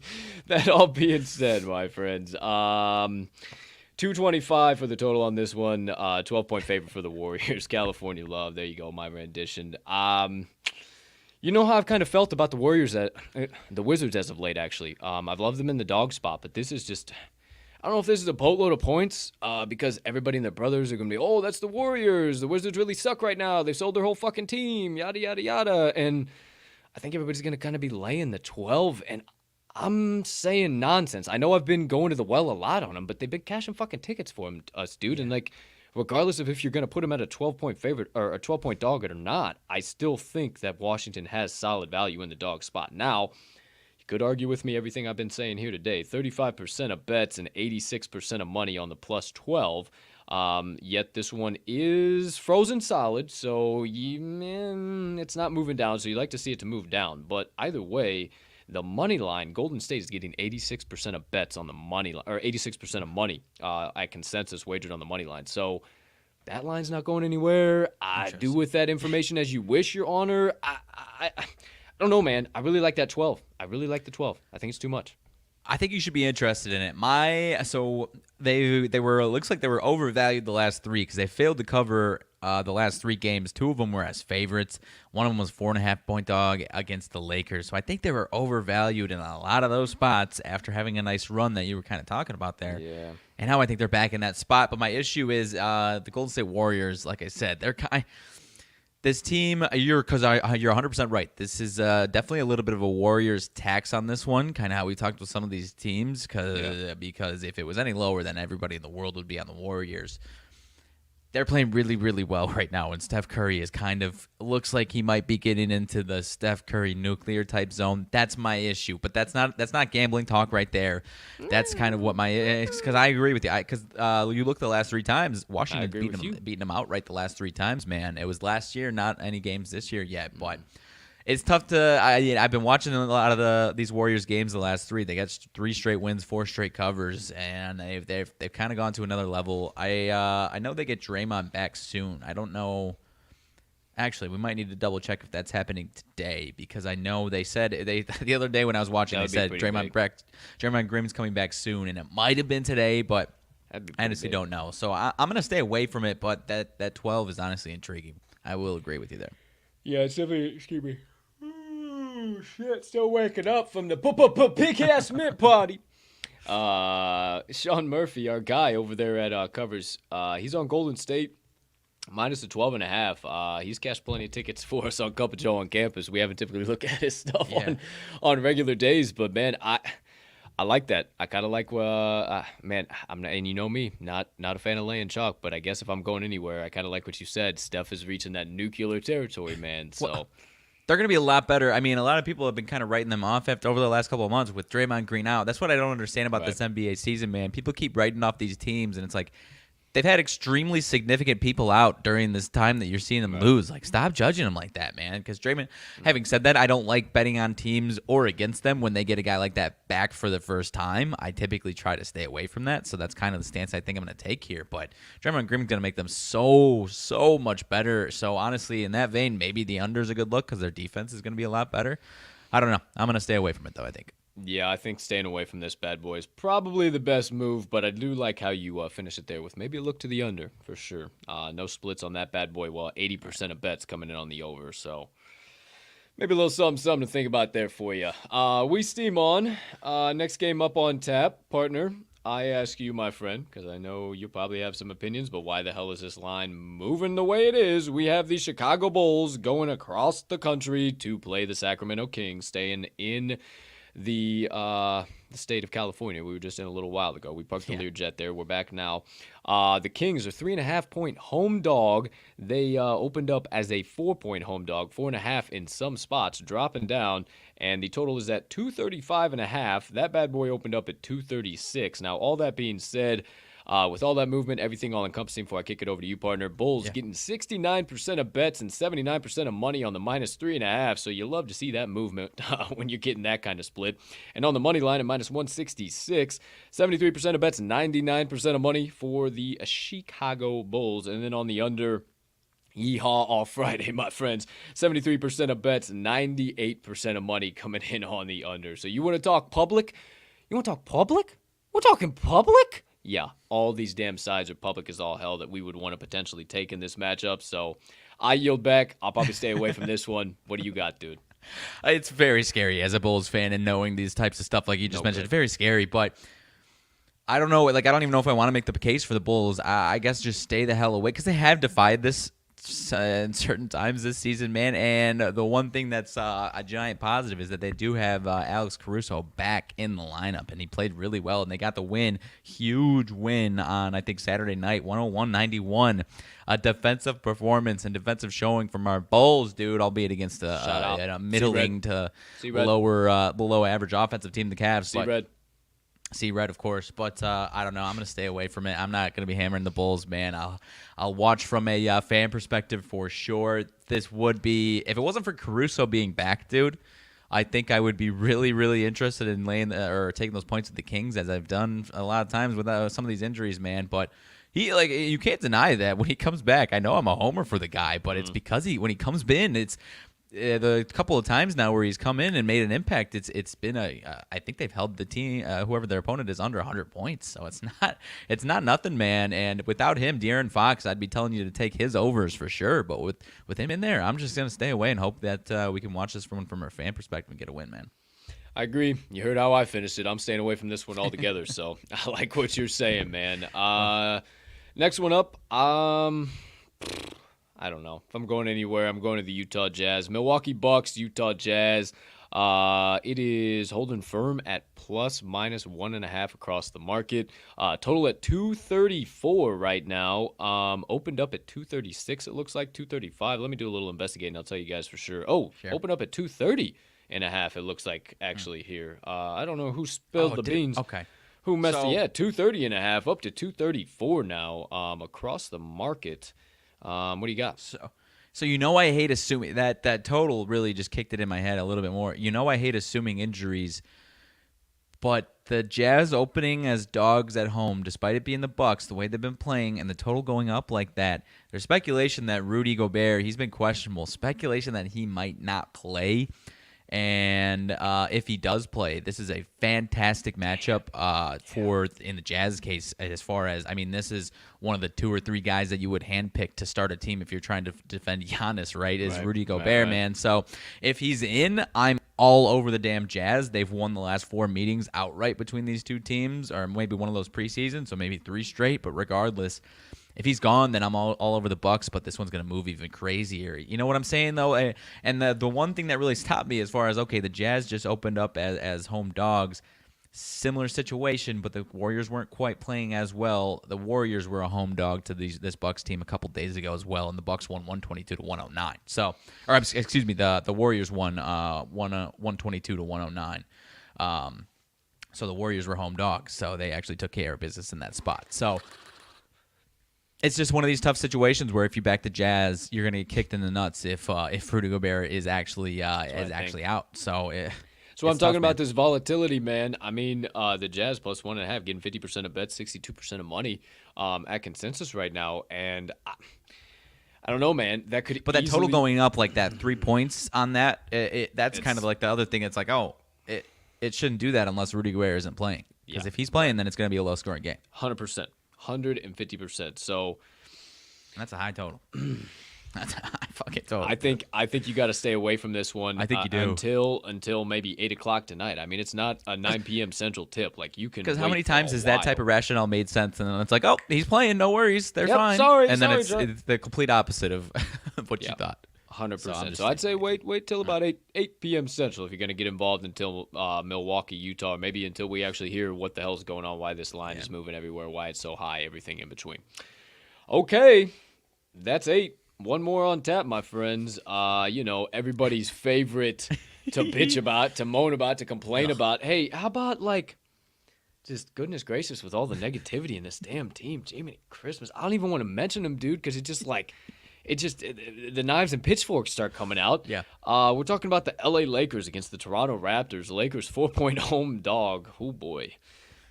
That all being said, my friends, 225 for the total on this one. 12-point favorite for the Warriors. California love. There you go, my rendition. You know how I've kind of felt about the the Wizards as of late, actually. I've loved them in the dog spot, but this is just, I don't know if this is a boatload of points, because everybody and their brothers are going to be, oh, that's the Warriors. The Wizards really suck right now. They sold their whole fucking team, yada, yada, yada. And I think everybody's going to kind of be laying the 12, and I'm saying nonsense. I know I've been going to the well a lot on them, but they've been cashing fucking tickets for us, dude. And like, regardless of if you're going to put them at a 12-point favorite or a 12-point dog or not, I still think that Washington has solid value in the dog spot. Now, you could argue with me everything I've been saying here today. 35% of bets and 86% of money on the plus 12. Yet this one is frozen solid, so it's not moving down. So you like to see it to move down. But either way, the money line, Golden State is getting 86% of bets on the money line, or 86% of money at consensus wagered on the money line. So that line's not going anywhere. Do with that information as you wish, Your Honor. I don't know, man. I really like that 12. I really like the 12. I think it's too much. I think you should be interested in it. So they were, it looks like they were overvalued the last three because they failed to cover the last three games. Two of them were as favorites. One of them was 4.5-point dog against the Lakers. So I think they were overvalued in a lot of those spots after having a nice run that you were kind of talking about there. Yeah. And now I think they're back in that spot. But my issue is the Golden State Warriors, like I said, they're this team, you're 100% right. This is definitely a little bit of a Warriors tax on this one, kind of how we talked with some of these teams, because if it was any lower, then everybody in the world would be on the Warriors. They're playing really, really well right now, and Steph Curry is looks like he might be getting into the Steph Curry nuclear type zone. That's my issue, but that's not gambling talk right there. That's kind of what because I agree with you. Because you look the last three times, Washington beating them outright the last three times. Man, it was last year, not any games this year yet, but. It's tough to. I've been watching a lot of these Warriors games the last three. They got 3 straight wins, 4 straight covers, and they've kind of gone to another level. I know they get Draymond back soon. I don't know. Actually, we might need to double check if that's happening today because I know they said the other day when I was watching, they said Draymond Green's coming back soon, and it might have been today, but I honestly don't know. So I'm gonna stay away from it. But that 12 is honestly intriguing. I will agree with you there. Yeah, it's definitely. Excuse me. Shit, still waking up from the pig-ass mint party. Sean Murphy, our guy over there at Covers, he's on Golden State, minus the 12.5. He's cashed plenty of tickets for us on Cup of Joe on campus. We haven't typically looked at his stuff on regular days, but man, I like that. I kind of like, man, I'm not, and you know me, not a fan of laying chalk, but I guess if I'm going anywhere, I kind of like what you said. Steph is reaching that nuclear territory, man, so... Well, they're going to be a lot better. I mean, a lot of people have been kind of writing them off over the last couple of months with Draymond Green out. That's what I don't understand about this NBA season, man. People keep writing off these teams, and it's like they've had extremely significant people out during this time that you're seeing them lose. Like, stop judging them like that, man. Because Draymond, having said that, I don't like betting on teams or against them when they get a guy like that back for the first time. I typically try to stay away from that. So that's kind of the stance I think I'm going to take here. But Draymond Green's going to make them so much better. So honestly, in that vein, maybe the under is a good look because their defense is going to be a lot better. I don't know. I'm going to stay away from it, though, I think. Yeah, I think staying away from this bad boy is probably the best move, but I do like how you finish it there with maybe a look to the under for sure. No splits on that bad boy. Well, 80% of bets coming in on the over, so maybe a little something to think about there for you. We steam on. Next game up on tap, partner. I ask you, my friend, because I know you probably have some opinions, but why the hell is this line moving the way it is? We have the Chicago Bulls going across the country to play the Sacramento Kings, staying in the state of California. We were just in a little while ago. We parked the Learjet there. We're back now. The Kings are 3.5-point home dog. They opened up as a 4-point home dog, 4.5 in some spots, dropping down, and the total is at 235.5. That bad boy opened up at 236. Now, all that being said, with all that movement, everything all encompassing, before I kick it over to you, partner, Bulls getting 69% of bets and 79% of money on the minus 3.5. So you love to see that movement when you're getting that kind of split. And on the money line at minus 166, 73% of bets, 99% of money for the Chicago Bulls. And then on the under, yeehaw all Friday, my friends. 73% of bets, 98% of money coming in on the under. So you want to talk public? You want to talk public? We're talking public? Yeah, all these damn sides are public as all hell that we would want to potentially take in this matchup. So I yield back. I'll probably stay away from this one. What do you got, dude? It's very scary as a Bulls fan and knowing these types of stuff like you just mentioned. It's very scary, but I don't know. Like, I don't even know if I want to make the case for the Bulls. I guess just stay the hell away because they have defied this in certain times this season, man. And the one thing that's a giant positive is that they do have Alex Caruso back in the lineup, and he played really well, and they got the win. Huge win on, I think, Saturday night, 101-91. A defensive performance and defensive showing from our Bulls, dude, albeit against a middling to below average offensive team, the Cavs. C-Red. C-Red, of course, but I don't know. I'm going to stay away from it. I'm not going to be hammering the Bulls, man. I'll watch from a fan perspective for sure. This would be, if it wasn't for Caruso being back, dude, I think I would be really, really interested in laying or taking those points with the Kings, as I've done a lot of times with some of these injuries, man. But you can't deny that when he comes back. I know I'm a homer for the guy, but it's because when he comes in, it's the couple of times now where he's come in and made an impact. It's been I think they've held the team, whoever their opponent is, under 100 points. So it's not nothing, man. And without him, De'Aaron Fox, I'd be telling you to take his overs for sure. But with him in there, I'm just gonna stay away and hope that we can watch this from a fan perspective and get a win, man. I agree. You heard how I finished it. I'm staying away from this one altogether. So I like what you're saying, man. Next one up. I don't know. If I'm going anywhere, I'm going to the Utah Jazz. Milwaukee Bucks, Utah Jazz. It is holding firm at plus minus 1.5 across the market. Total at 234 right now. Opened up at 236. It looks like 235. Let me do a little investigating. I'll tell you guys for sure. Opened up at 230.5. It looks like actually here. I don't know who spilled the beans. Okay. Who messed it? Yeah, 230.5 up to 234 now. Across the market. What do you got? So I hate assuming that total really just kicked it in my head a little bit more. I hate assuming injuries, but the Jazz opening as dogs at home, despite it being the Bucks, the way they've been playing and the total going up like that, there's speculation that Rudy Gobert, he's been questionable. Speculation that he might not play. And if he does play, this is a fantastic matchup in the Jazz case. As far as, this is one of the 2 or 3 guys that you would handpick to start a team if you're trying to defend Giannis, right? Is Rudy Gobert, man. So if he's in, I'm all over the damn Jazz. They've won the last 4 meetings outright between these two teams, or maybe one of those preseason, so maybe 3 straight. But regardless, if he's gone, then I'm all over the Bucks, but this one's going to move even crazier. You know what I'm saying, though? And the one thing that really stopped me as far as, okay, the Jazz just opened up as home dogs. Similar situation, but the Warriors weren't quite playing as well. The Warriors were a home dog to this Bucks team a couple days ago as well, and the Bucks won 122-109. So, or excuse me, the Warriors won 122-109. So the Warriors were home dogs, so they actually took care of business in that spot. So it's just one of these tough situations where if you back the Jazz, you're going to get kicked in the nuts if Rudy Gobert is actually out. So I'm talking about this volatility, man. The Jazz plus 1.5 getting 50% of bets, 62% of money at consensus right now, and I don't know, man. That could, but that total going up like that, 3 points on that. That's kind of like the other thing. It's like, it shouldn't do that unless Rudy Gobert isn't playing. Because if he's playing, then it's going to be a low scoring game. 100%. 150%. So that's a high total. That's a high fucking total. I think you got to stay away from this one. I think you do until maybe 8:00 tonight. It's not a 9 p.m. Central tip. Like you can. Because how many times has that type of rationale made sense? And then it's like, oh, he's playing, no worries, they're fine. Sorry, and then sorry, it's the complete opposite of what you thought. 100%. So I'd say wait till about 8 p.m. Central if you're going to get involved until Milwaukee, Utah, or maybe until we actually hear what the hell's going on, why this line is moving everywhere, why it's so high, everything in between. Okay, that's 8. One more on tap, my friends. Everybody's favorite to bitch about, to moan about, to complain about. Hey, how about just goodness gracious with all the negativity in this damn team, Jamie Christmas. I don't even want to mention them, dude, because it's just like. The knives and pitchforks start coming out. Yeah. We're talking about the LA Lakers against the Toronto Raptors. The Lakers 4-point home dog. Oh boy.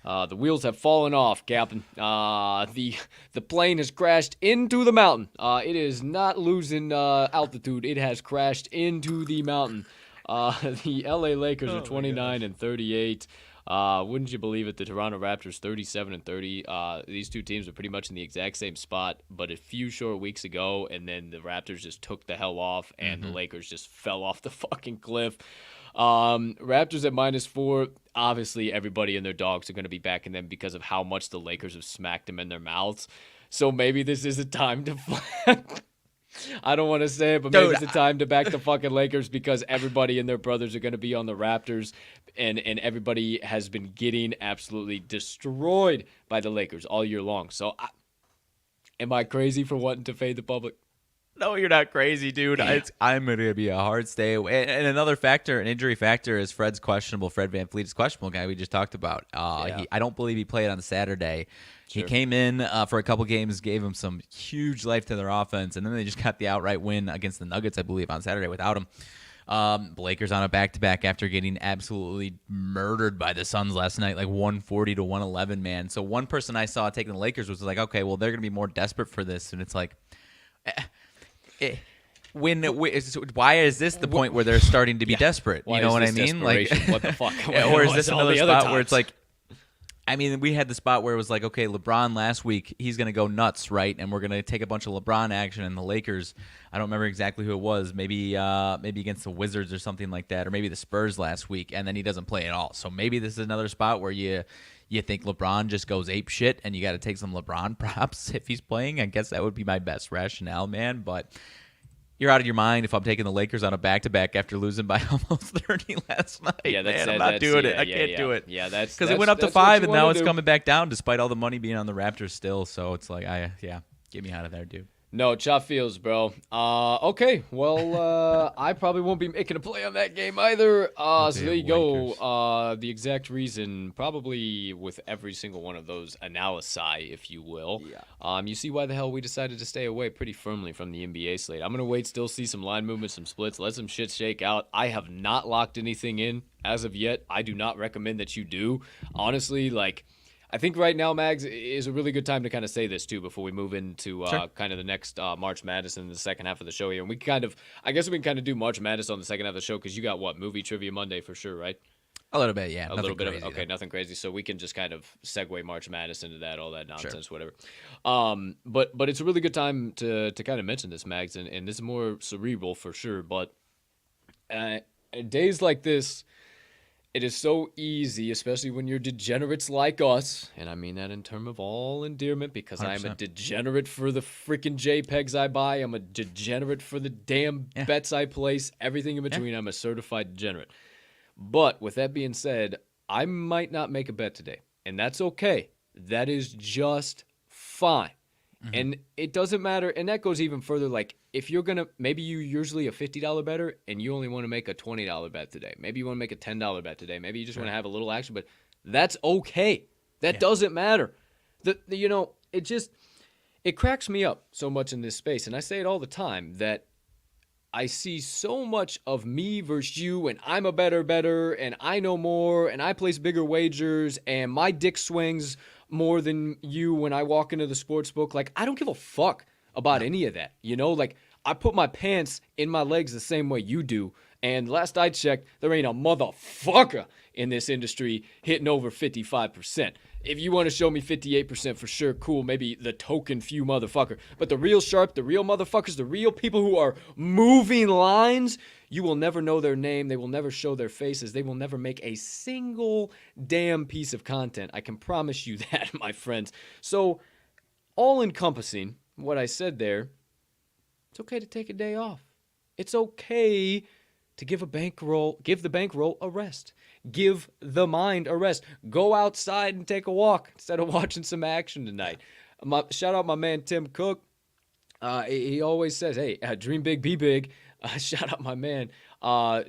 The wheels have fallen off, Captain. The plane has crashed into the mountain. It is not losing altitude. It has crashed into the mountain. The LA Lakers are 29-38. Wouldn't you believe it? The Toronto Raptors 37-30. These two teams are pretty much in the exact same spot, but a few short weeks ago, and then the Raptors just took the hell off, and the Lakers just fell off the fucking cliff. Raptors at -4. Obviously, everybody and their dogs are going to be backing them because of how much the Lakers have smacked them in their mouths. So maybe this is a time to. I don't want to say it, but maybe it's a time to back the fucking Lakers because everybody and their brothers are going to be on the Raptors, and everybody has been getting absolutely destroyed by the Lakers all year long. So, am I crazy for wanting to fade the public? No, you're not crazy, dude. I'm going to be a hard stay away. And another factor, an injury factor, is Fred's questionable. Fred VanVleet is questionable, guy we just talked about. I don't believe he played on Saturday. Sure. He came in for a couple games, gave him some huge life to their offense, and then they just got the outright win against the Nuggets, I believe, on Saturday without him. The Lakers on a back-to-back after getting absolutely murdered by the Suns last night, like 140 to 111, man. So one person I saw taking the Lakers was like, okay, well, they're going to be more desperate for this. And it's like... why is this the point where they're starting to be desperate? You know what I mean? Like, what the fuck? Or is this another spot where it's like, I mean, we had the spot where it was like, okay, LeBron last week, he's going to go nuts, right? And we're going to take a bunch of LeBron action, and the Lakers, I don't remember exactly who it was, maybe against the Wizards or something like that, or maybe the Spurs last week, and then he doesn't play at all. So maybe this is another spot where you think LeBron just goes ape shit, and you got to take some LeBron props if he's playing. I guess that would be my best rationale, man. But you're out of your mind if I'm taking the Lakers on a back-to-back after losing by almost 30 last night. Yeah, man, I'm not doing it. I can't do it. Yeah, that's because it went up to 5, and now it's coming back down despite all the money being on the Raptors still. So it's like, get me out of there, dude. No, chop feels, bro. Okay, well, I probably won't be making a play on that game either. So there you go. The exact reason, probably with every single one of those analyses, if you will. Yeah. You see why the hell we decided to stay away pretty firmly from the NBA slate. I'm gonna wait, still see some line movement, some splits, let some shit shake out. I have not locked anything in as of yet. I do not recommend that you do. Honestly, like. I think right now, Mags, is a really good time to kind of say this, too, before we move into kind of the next March Madness in the second half of the show here. And I guess we can kind of do March Madness on the second half of the show because you got, Movie Trivia Monday for sure, right? A little bit, yeah. A little bit of okay, nothing crazy. So we can just kind of segue March Madness into that, all that nonsense, whatever. But it's a really good time to kind of mention this, Mags, and this is more cerebral for sure. But days like this, it is so easy, especially when you're degenerates like us, and I mean that in terms of all endearment because 100%. I am a degenerate for the freaking JPEGs I buy. I'm a degenerate for the damn bets I place. Everything in between, I'm a certified degenerate. But with that being said, I might not make a bet today, and that's okay. That is just fine. Mm-hmm. And it doesn't matter, and that goes even further, like, if you're going to, maybe you're usually a $50 better, and you only want to make a $20 bet today. Maybe you want to make a $10 bet today. Maybe you just want to have a little action, but that's okay. That doesn't matter. It cracks me up so much in this space, and I say it all the time, that I see so much of me versus you, and I'm a better, and I know more, and I place bigger wagers, and my dick swings more than you when I walk into the sports book. Like, I don't give a fuck about any of that. Like, I put my pants in my legs the same way you do, and last I checked, there ain't a motherfucker in this industry hitting over 55%. If you want to show me 58% for sure, cool, maybe the token few motherfucker. But the real sharp, the real motherfuckers, the real people who are moving lines, you will never know their name. They will never show their faces. They will never make a single damn piece of content. I can promise you that, my friends. So, all-encompassing what I said there, it's okay to take a day off. It's okay to give the bankroll a rest. Give the mind a rest. Go outside and take a walk instead of watching some action tonight. Shout out my man Tim Cook. He always says, hey, dream big, be big. Shout out my man.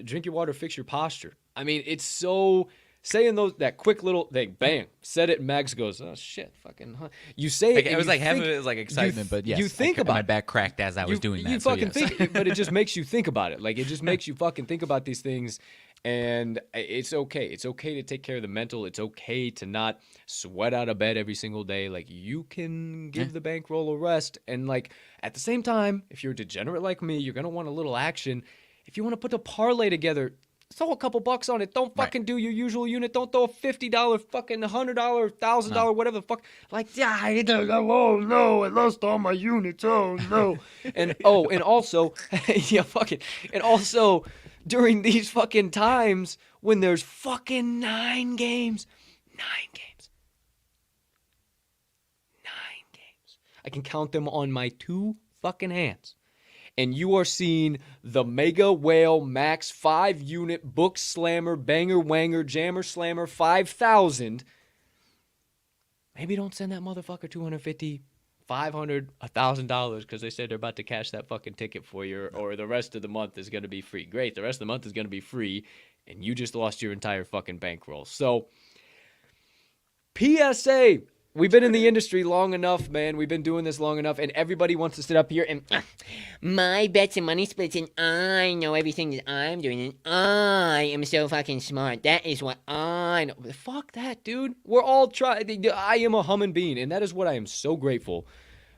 Drink your water, fix your posture. I mean, it's so... Saying that quick little thing, bang, said it, and Mags goes, oh, shit, fucking, huh? You say it. It was like half of it was like excitement, but yes. You think about it. My back cracked as I was doing that. You fucking think, but it just makes you think about it. Like, it just makes you fucking think about these things, and it's okay. It's okay to take care of the mental. It's okay to not sweat out of bed every single day. Like, you can give the bankroll a rest, and, like, at the same time, if you're a degenerate like me, you're going to want a little action. If you want to put a parlay together, throw a couple bucks on it. Don't Right. fucking do your usual unit. Don't throw a $50, fucking $100, $1,000, whatever the fuck. Like, yeah, oh no, I lost all my units. Oh no. and also, yeah, fucking, and also during these fucking times when there's fucking 9 games. I can count them on my 2 fucking hands. And you are seeing the Mega Whale Max 5 unit Book Slammer Banger Wanger Jammer Slammer 5,000. Maybe don't send that motherfucker $250, $500, $1,000 because they said they're about to cash that fucking ticket for you, or the rest of the month is going to be free. Great, the rest of the month is going to be free, and you just lost your entire fucking bankroll. So, PSA. We've been in the industry long enough, man. We've been doing this long enough, and everybody wants to sit up here and my bets and money splits, and I know everything that I'm doing, and I am so fucking smart. That is what I know. Fuck that, dude. We're all trying. I am a humming bean, and that is what I am so grateful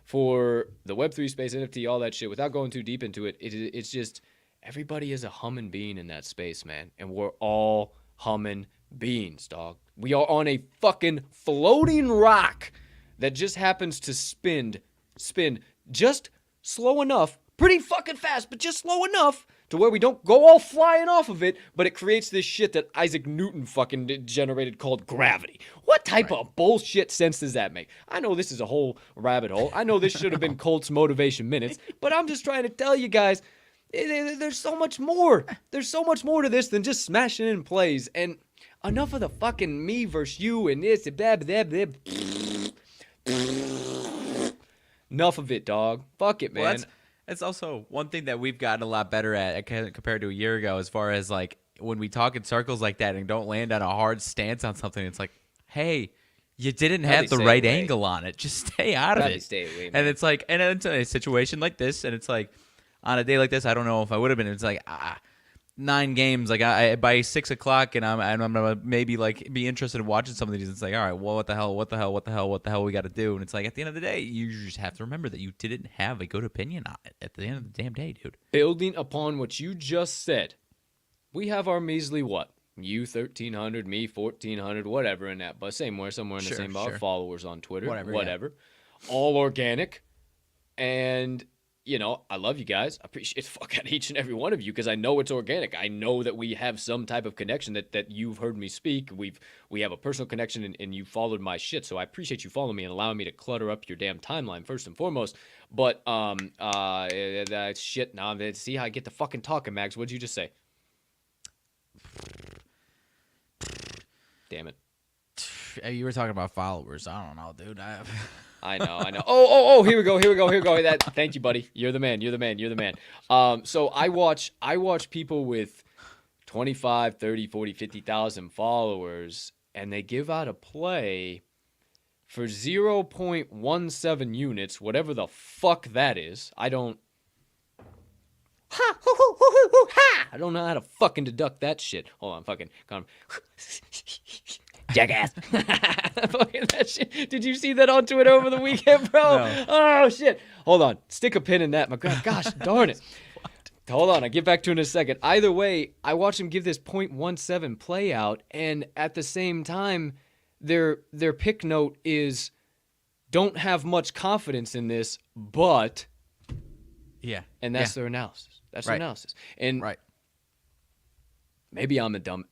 for. The Web3 space, NFT, all that shit. Without going too deep into it, it's just everybody is a humming bean in that space, man, and we're all humming beans, dog. We are on a fucking floating rock that just happens to spin just slow enough, pretty fucking fast, but just slow enough to where we don't go all flying off of it, but it creates this shit that Isaac Newton fucking generated called gravity. What type of bullshit sense does that make? I know this is a whole rabbit hole. I know this should have been Colt's Motivation Minutes, but I'm just trying to tell you guys, there's so much more. There's so much more to this than just smashing in plays. And enough of the fucking me versus you and this and blah, blah, blah, blah. Enough of it, dog. Fuck it, man. Well, that's also one thing that we've gotten a lot better at compared to a year ago, as far as like when we talk in circles like that and don't land on a hard stance on something. It's like, hey, you didn't have the right angle on it. Just stay out of it. Stay away, man. And it's like, and it's a situation like this, and it's like, on a day like this, I don't know if I would have been. It's like 9 games. Like I by 6 o'clock, and I'm gonna maybe like be interested in watching some of these. It's like, all right, well, what the hell we got to do? And it's like, at the end of the day, you just have to remember that you didn't have a good opinion on it at the end of the damn day, dude. Building upon what you just said, we have our measly what? You 1,300, me 1,400, whatever in that, but somewhere in the same bar. Followers on Twitter, whatever. Yeah. All organic, and you know, I love you guys. I appreciate the fuck out of each and every one of you because I know it's organic. I know that we have some type of connection that you've heard me speak. We have a personal connection and you followed my shit. So I appreciate you following me and allowing me to clutter up your damn timeline first and foremost. But shit. Now see how I get to fucking talking, Mags. What'd you just say? Damn it. You were talking about followers. I don't know, dude. I know. Oh, here we go. Thank you, buddy. You're the man. So I watch people with 25, 30, 40, 50,000 followers, and they give out a play for 0.17 units, whatever the fuck that is. I don't know how to fucking deduct that shit. Hold on, fucking jackass. Fucking that shit. Did you see that on Twitter over the weekend, bro? No. Oh, shit. Hold on. Stick a pin in that. My God, gosh darn it. Hold on. I'll get back to it in a second. Either way, I watched him give this 0.17 play out, and at the same time, their pick note is don't have much confidence in this, but... Yeah. And that's their analysis. That's their analysis. And maybe I'm a dumb...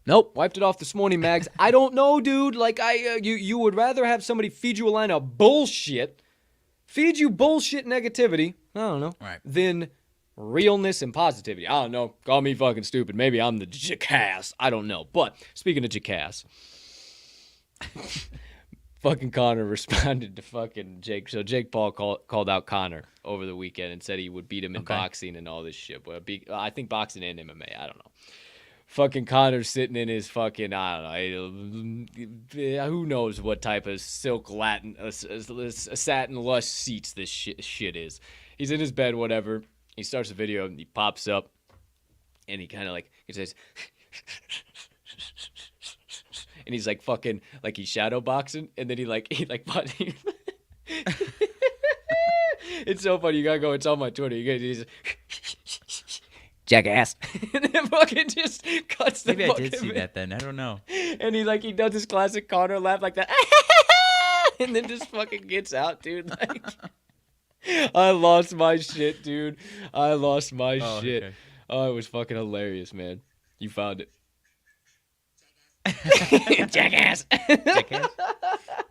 Nope, wiped it off this morning, Mags. I don't know, dude. Like, you would rather have somebody feed you a line of bullshit, feed you bullshit negativity, I don't know, than realness and positivity. I don't know. Call me fucking stupid. Maybe I'm the jackass. I don't know. But, speaking of jackass, fucking Connor responded to fucking Jake. So Jake Paul called out Connor over the weekend and said he would beat him in boxing and all this shit. Well, I think boxing and MMA. I don't know. Fucking Connor's sitting in his fucking, I don't know, who knows what type of silk satin lush seats this shit is. He's in his bed, whatever. He starts the video and he pops up and he kind of like, he says, and he's like fucking, like he's shadow boxing, and then he it's so funny. You gotta go. It's on my Twitter. He's jackass. And then fucking just cuts the Maybe I fucking did see that then. I don't know. And he does his classic Connor laugh like that. And then just fucking gets out, dude. Like, I lost my shit, dude. I lost my shit. Okay. Oh, it was fucking hilarious, man. You found it. Jackass. Jackass?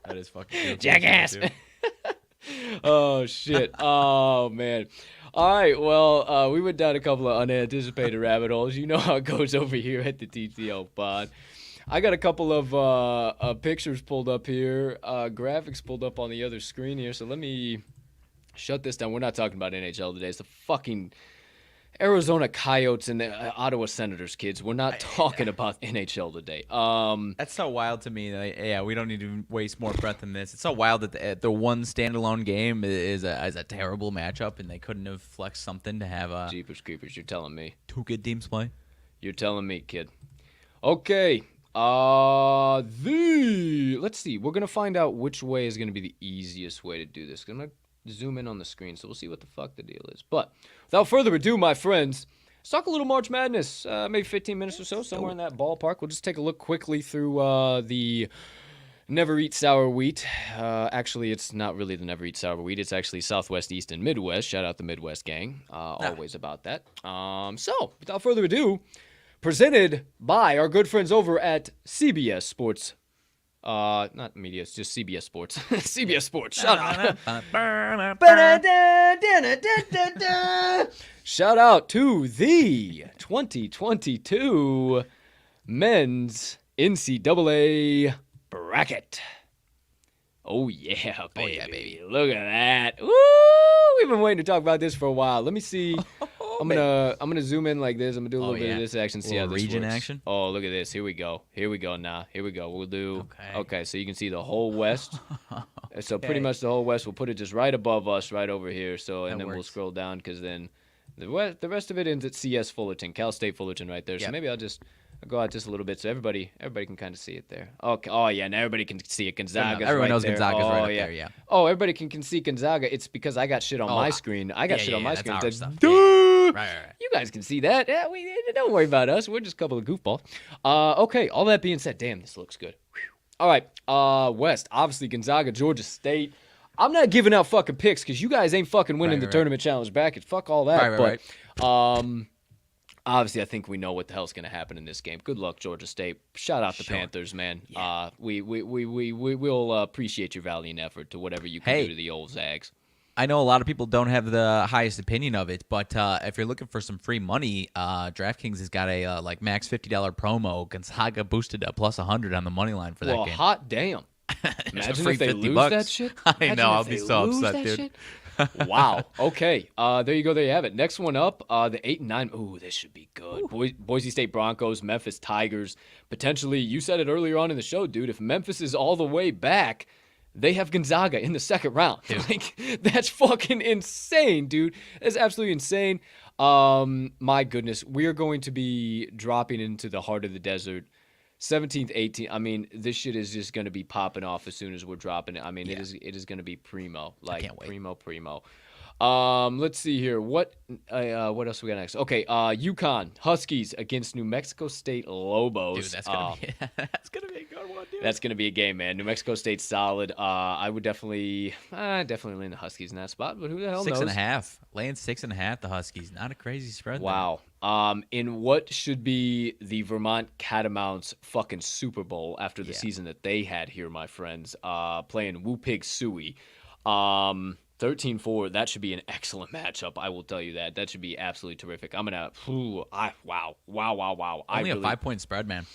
That is fucking good. Jackass. Oh, shit. Oh, man. All right, well, we went down a couple of unanticipated rabbit holes. You know how it goes over here at the TTL pod. I got a couple of pictures pulled up here, graphics pulled up on the other screen here, so let me shut this down. We're not talking about NHL today. It's the fucking Arizona Coyotes and the Ottawa Senators, kids. We're not talking about NHL today. That's so wild to me. Yeah, we don't need to waste more breath in this. It's so wild that the one standalone game is a terrible matchup, and they couldn't have flexed something to have Jeepers Creepers, you're telling me. two good teams play. You're telling me, kid. Okay. Let's see. We're gonna find out which way is gonna be the easiest way to do this. I'm gonna zoom in on the screen, so we'll see what the fuck the deal is. But without further ado, my friends, let's talk a little March Madness. Maybe 15 minutes or so, somewhere in that ballpark. We'll just take a look quickly through the Never Eat Sour Wheat. Actually, it's not really the Never Eat Sour Wheat. It's actually Southwest, East, and Midwest. Shout out the Midwest gang. Always about that. So, without further ado, presented by our good friends over at CBS Sports. Not media, it's just CBS Sports. CBS Sports. Shout out. Shout out to the 2022 men's NCAA bracket. Oh yeah, baby. Oh, yeah, baby. Look at that. Woo! We've been waiting to talk about this for a while. Let me see. I'm gonna zoom in like this. I'm gonna do a little bit of this action. See how this region works. action. Oh, look at this. Here we go. Here we go. Now, here we go. We'll do. Okay. So you can see the whole West. So pretty much the whole West. We'll put it just right above us, right over here. So and then we'll scroll down because then the rest of it ends at CS Fullerton, Cal State Fullerton, right there. So maybe I'll go out just a little bit so everybody can kind of see it there. Okay. Oh yeah, now everybody can see it. Gonzaga's everyone right knows there. Gonzaga's right up there. Yeah. Oh, everybody can see Gonzaga. It's because I got shit on my screen. I got shit on my screen. That's our stuff. Right. You guys can see that. Yeah, don't worry about us. We're just a couple of goofballs. Okay. All that being said, damn, this looks good. Whew. All right. West, obviously Gonzaga, Georgia State. I'm not giving out fucking picks because you guys ain't fucking winning the tournament challenge bracket. Fuck all that. Obviously, I think we know what the hell's going to happen in this game. Good luck, Georgia State. Shout out the Panthers, man. Yeah. We will appreciate your valiant effort to whatever you can do to the old Zags. I know a lot of people don't have the highest opinion of it, but if you're looking for some free money, DraftKings has got a max $50 promo. Gonzaga boosted up plus 100 on the money line for that game. Well, hot damn. Imagine if they lose $50. that shit. I know. I'll be so upset, dude. Wow. Okay. There you go. There you have it. Next one up, the 8 and 9. Ooh, this should be good. Boise State Broncos, Memphis Tigers. Potentially, you said it earlier on in the show, dude. If Memphis is all the way back, they have Gonzaga in the second round. Like, that's fucking insane, dude. That's absolutely insane. My goodness, we are going to be dropping into the heart of the desert. 17th, 18th. I mean, this shit is just going to be popping off as soon as we're dropping it. I mean, it is going to be primo. Like, I can't wait. Primo. Let's see here. What else we got next? Okay, UConn Huskies against New Mexico State Lobos. Dude, that's gonna be a good one, dude. That's gonna be a game, man. New Mexico State's solid. I would definitely lean the Huskies in that spot, but who the hell knows? 6.5. Laying 6.5. The Huskies. Not a crazy spread. Wow. In what should be the Vermont Catamounts fucking Super Bowl after the season that they had here, my friends, playing Woo Pig Suey. 13-4, that should be an excellent matchup. I will tell you that. That should be absolutely terrific. Wow. Only a 5-point spread, man.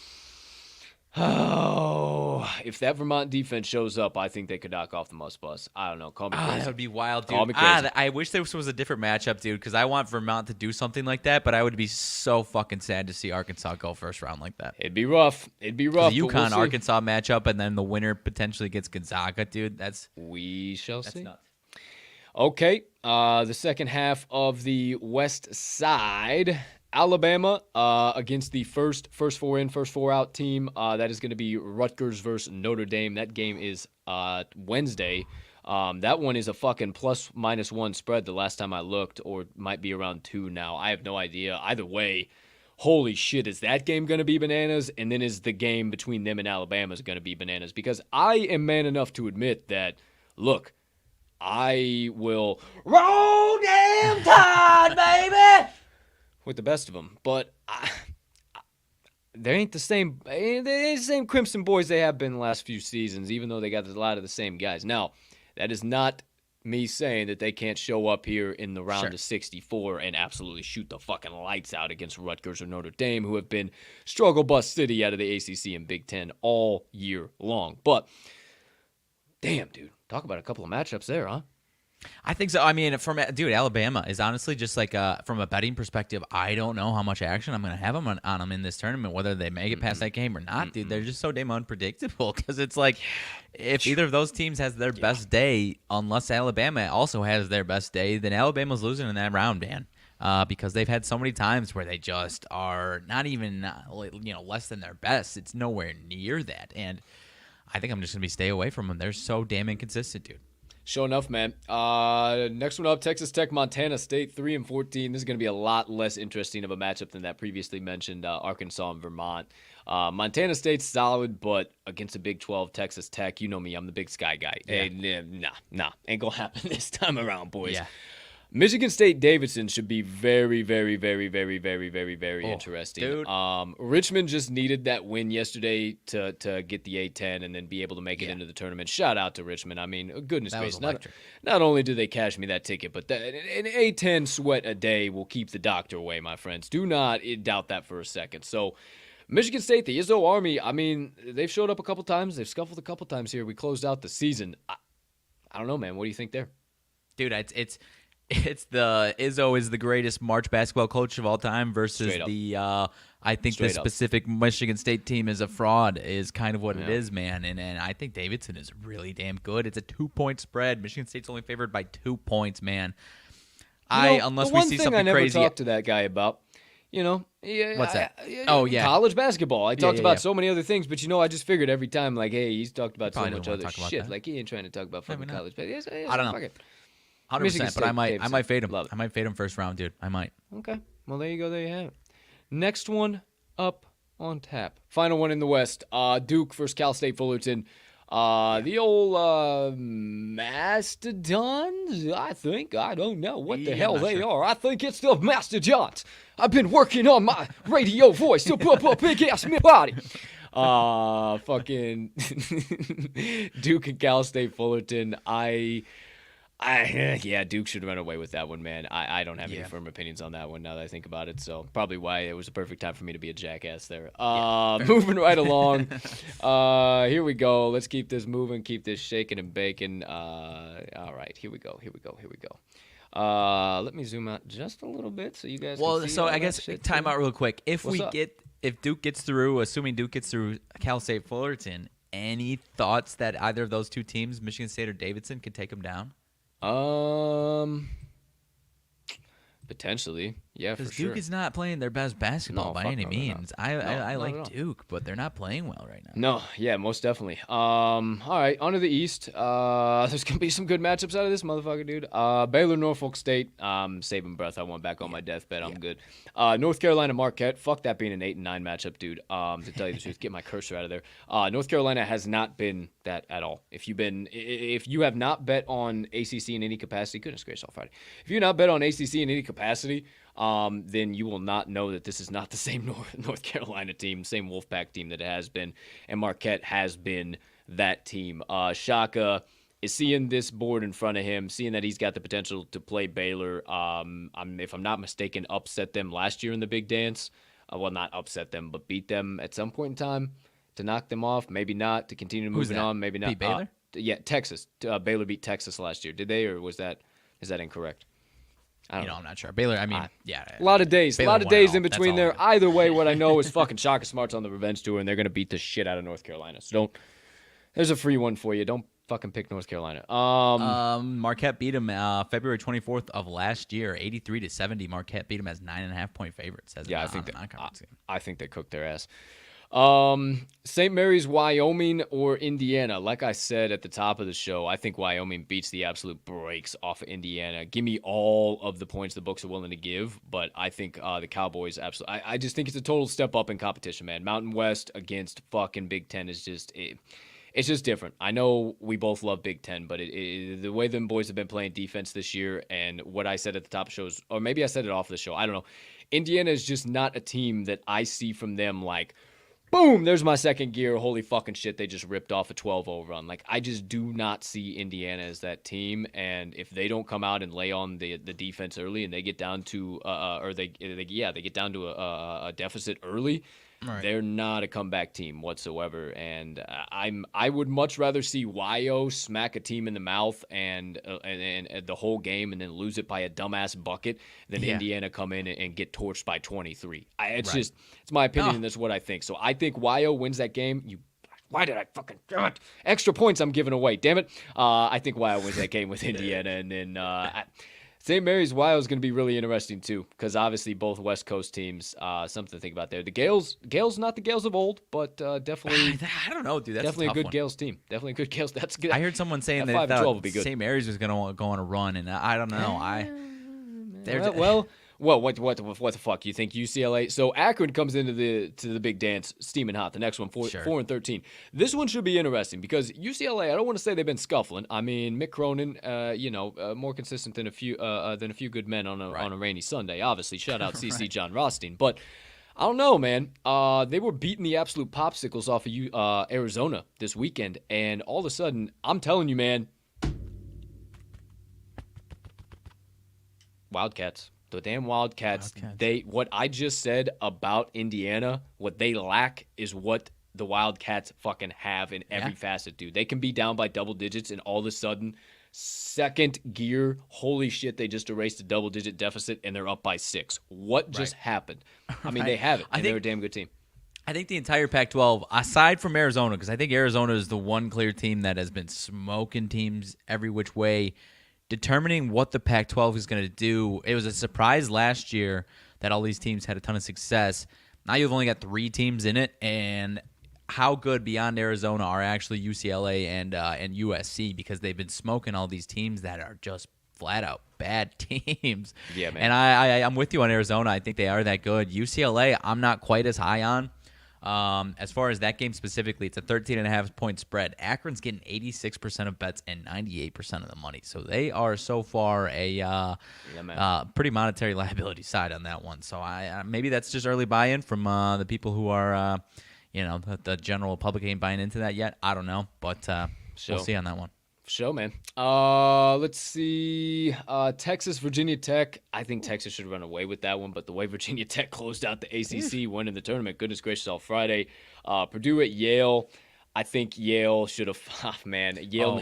Oh, if that Vermont defense shows up, I think they could knock off the Must Bus. I don't know. Call me crazy. That would be wild, dude. Call me crazy. I wish this was a different matchup, dude, because I want Vermont to do something like that, but I would be so fucking sad to see Arkansas go first round like that. It'd be rough. The UConn Arkansas matchup, and then the winner potentially gets Gonzaga, dude. We shall see. Nuts. Okay, the second half of the West Side, Alabama against the first four in, first four out team. That is going to be Rutgers versus Notre Dame. That game is Wednesday, That one is a fucking ±1 spread the last time I looked, or might be around 2 now. I have no idea. Either way, holy shit, is that game going to be bananas? And then is the game between them and Alabama going to be bananas? Because I am man enough to admit that, look, I will roll damn tide, baby, with the best of them. But they ain't the same Crimson boys they have been the last few seasons, even though they got a lot of the same guys. Now, that is not me saying that they can't show up here in the round of 64 and absolutely shoot the fucking lights out against Rutgers or Notre Dame, who have been struggle bus city out of the ACC and Big Ten all year long. But, damn, dude, talk about a couple of matchups there, huh? I think so. I mean, Alabama is honestly just like from a betting perspective, I don't know how much action I'm going to have on them in this tournament, whether they make it past that game or not, dude. They're just so damn unpredictable because it's like if either of those teams has their best day, unless Alabama also has their best day, then Alabama's losing in that round, man. Because they've had so many times where they just are not even less than their best. It's nowhere near that, and I think I'm just going to stay away from them. They're so damn inconsistent, dude. Sure enough, man. Next one up, Texas Tech, Montana State, 3-14. This is going to be a lot less interesting of a matchup than that previously mentioned Arkansas and Vermont. Montana State's solid, but against a Big 12 Texas Tech, you know me, I'm the Big Sky guy. Yeah. Nah, ain't going to happen this time around, boys. Yeah. Michigan State Davidson should be very, very, very, very, very, very, very interesting. Dude. Richmond just needed that win yesterday to get the A10 and then be able to make it into the tournament. Shout out to Richmond. I mean, goodness gracious. Not only do they cash me that ticket, but an A10 sweat a day will keep the doctor away, my friends. Do not doubt that for a second. So, Michigan State, the Izzo Army, I mean, they've showed up a couple times. They've scuffled a couple times here. We closed out the season. I don't know, man. What do you think there? Dude, it's the Izzo is the greatest March basketball coach of all time versus the I think the specific Michigan State team is a fraud is kind of what it is, man. And I think Davidson is really damn good. It's a 2-point spread. Michigan State's only favored by 2 points, man. Unless we see something crazy. One thing I never talked to that guy about, what's that? College basketball. I talked about so many other things, but I just figured every time, like, hey, he's talked about so much other shit. Like, he ain't trying to talk about fucking college basketball. I don't know. 100%, but I might fade him. I might fade him first round, dude. I might. Okay. Well, there you go. There you have it. Next one up on tap. Final one in the West. Duke versus Cal State Fullerton. The old Mastodons, I think. I don't know what the hell they are. I think it's the Mastodons. I've been working on my radio voice to put a big-ass body. Fucking Duke and Cal State Fullerton. Duke should run away with that one, man. I don't have any firm opinions on that one now that I think about it, so probably why it was a perfect time for me to be a jackass there. Moving right along. Here we go. Let's keep this moving, keep this shaking and baking. All right, here we go. Let me zoom out just a little bit so you guys can see. So I guess time out real quick. If Duke gets through, assuming Duke gets through Cal State Fullerton, any thoughts that either of those two teams, Michigan State or Davidson, could take them down? Potentially, yeah, for sure. Because Duke is not playing their best basketball by any means. I like Duke, but they're not playing well right now. No, yeah, most definitely. All right, on to the East. There's gonna be some good matchups out of this motherfucker, dude. Baylor, Norfolk State. Saving breath. I went back on my deathbed. I'm good. North Carolina, Marquette. Fuck that being an 8 and 9 matchup, dude. To tell you the truth, get my cursor out of there. North Carolina has not been that at all. If you have not bet on ACC in any capacity, goodness gracious, all Friday. If you not bet on ACC in any capacity, then you will not know that this is not the same North Carolina team, same Wolfpack team that it has been, and Marquette has been that team. Shaka is seeing this board in front of him, seeing that he's got the potential to play Baylor. If I'm not mistaken, upset them last year in the Big Dance. Well, not upset them, but beat them at some point in time to knock them off. Maybe not, to continue moving on. Maybe not. Beat Baylor? Texas. Baylor beat Texas last year. Did they, or is that incorrect? I'm not sure. Baylor, I mean, a lot of days. A lot of days in between there. Either way, what I know is fucking Shaka Smart's on the revenge tour, and they're going to beat the shit out of North Carolina. So there's a free one for you. Don't fucking pick North Carolina. Marquette beat them February 24th of last year, 83-70. Marquette beat them as 9.5-point favorites. I think they cooked their ass. St. Mary's, Wyoming, or Indiana. Like I said at the top of the show, I think Wyoming beats the absolute brakes off of Indiana. Give me all of the points the books are willing to give, but I think the Cowboys absolutely. I just think it's a total step up in competition, man. Mountain West against fucking Big Ten is just. It's just different. I know we both love Big Ten, but the way them boys have been playing defense this year and what I said at the top of shows, or maybe I said it off the show, I don't know. Indiana is just not a team that I see from them like, boom, there's my second gear. Holy fucking shit, they just ripped off a 12-0 run. Like, I just do not see Indiana as that team, and if they don't come out and lay on the defense early and they get down to, they get down to a deficit early, right. They're not a comeback team whatsoever, and I would much rather see YO smack a team in the mouth and the whole game and then lose it by a dumbass bucket than Indiana come in and get torched by 23. It's my opinion, and that's what I think. So I think YO wins that game. Why did I fucking damn it? Extra points I'm giving away, damn it. I think YO wins that game with Indiana, and then St. Mary's Wild is going to be really interesting too, because obviously both West Coast teams, something to think about there. The Gales not the Gales of old, but definitely. I don't know, dude. That's definitely a good one. Gales team. Definitely a good Gales. That's good. I heard someone saying that St. Mary's was going to go on a run, and I don't know. Well, what the fuck? You think UCLA? So Akron comes into the big dance steaming hot. The next one, 4-13. This one should be interesting because UCLA. I don't want to say they've been scuffling. I mean, Mick Cronin, more consistent than a few good men on a rainy Sunday. Obviously, shout out CC John Rothstein. But I don't know, man. They were beating the absolute popsicles off of Arizona this weekend, and all of a sudden, I'm telling you, man, Wildcats. The damn Wildcats, what I just said about Indiana, what they lack is what the Wildcats fucking have in every facet, dude. They can be down by double digits, and all of a sudden, second gear, holy shit, they just erased a double-digit deficit, and they're up by 6. What just happened? I mean, they have it, and they're a damn good team. I think the entire Pac-12, aside from Arizona, because I think Arizona is the one clear team that has been smoking teams every which way, determining what the Pac-12 is going to do. It was a surprise last year that all these teams had a ton of success. Now you've only got 3 teams in it, and how good beyond Arizona are actually UCLA and USC, because they've been smoking all these teams that are just flat out bad teams. Yeah, man. And I'm with you on Arizona. I think they are that good. UCLA, I'm not quite as high on. As far as that game specifically, it's a 13.5 point spread. Akron's getting 86% of bets and 98% of the money. So they are so far a pretty monetary liability side on that one. So maybe that's just early buy-in from the people who are, the general public ain't buying into that yet. I don't know, but we'll see on that one. Show, man. Let's see. Texas, Virginia Tech. I think Texas should run away with that one, but the way Virginia Tech closed out the ACC, winning the tournament, goodness gracious, all Friday. Purdue at Yale. I think Yale should have. Oh, man, Yale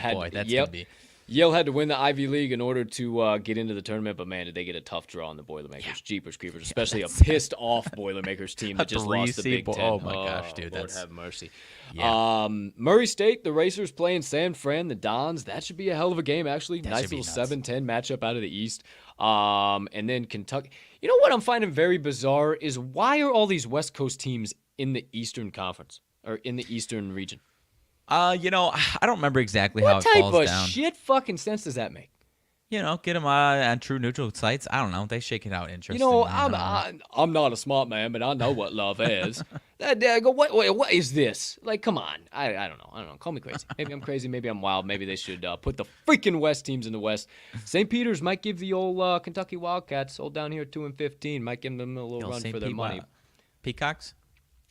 Yale had to win the Ivy League in order to get into the tournament, but man, did they get a tough draw on the Boilermakers. Yeah. Jeepers creepers, especially a pissed off Boilermakers team that just lost the Big Ten. Oh my gosh, dude, Lord have mercy. Yeah. Murray State, the Racers playing San Fran, the Dons. That should be a hell of a game, actually. Nice little 7-10 matchup out of the East. And then Kentucky. You know what I'm finding very bizarre is why are all these West Coast teams in the Eastern Conference or in the Eastern region? I don't remember exactly how it falls down. What type of shit fucking sense does that make? Get them on true neutral sites. I don't know. They shake it out interesting. I'm not a smart man, but I know what love is. What is this? Like, come on. I don't know. Call me crazy. Maybe I'm crazy. Maybe I'm wild. Maybe they should put the freaking West teams in the West. St. Peter's might give the old Kentucky Wildcats, old down here 2-15, might give them a little run for their money. Peacocks?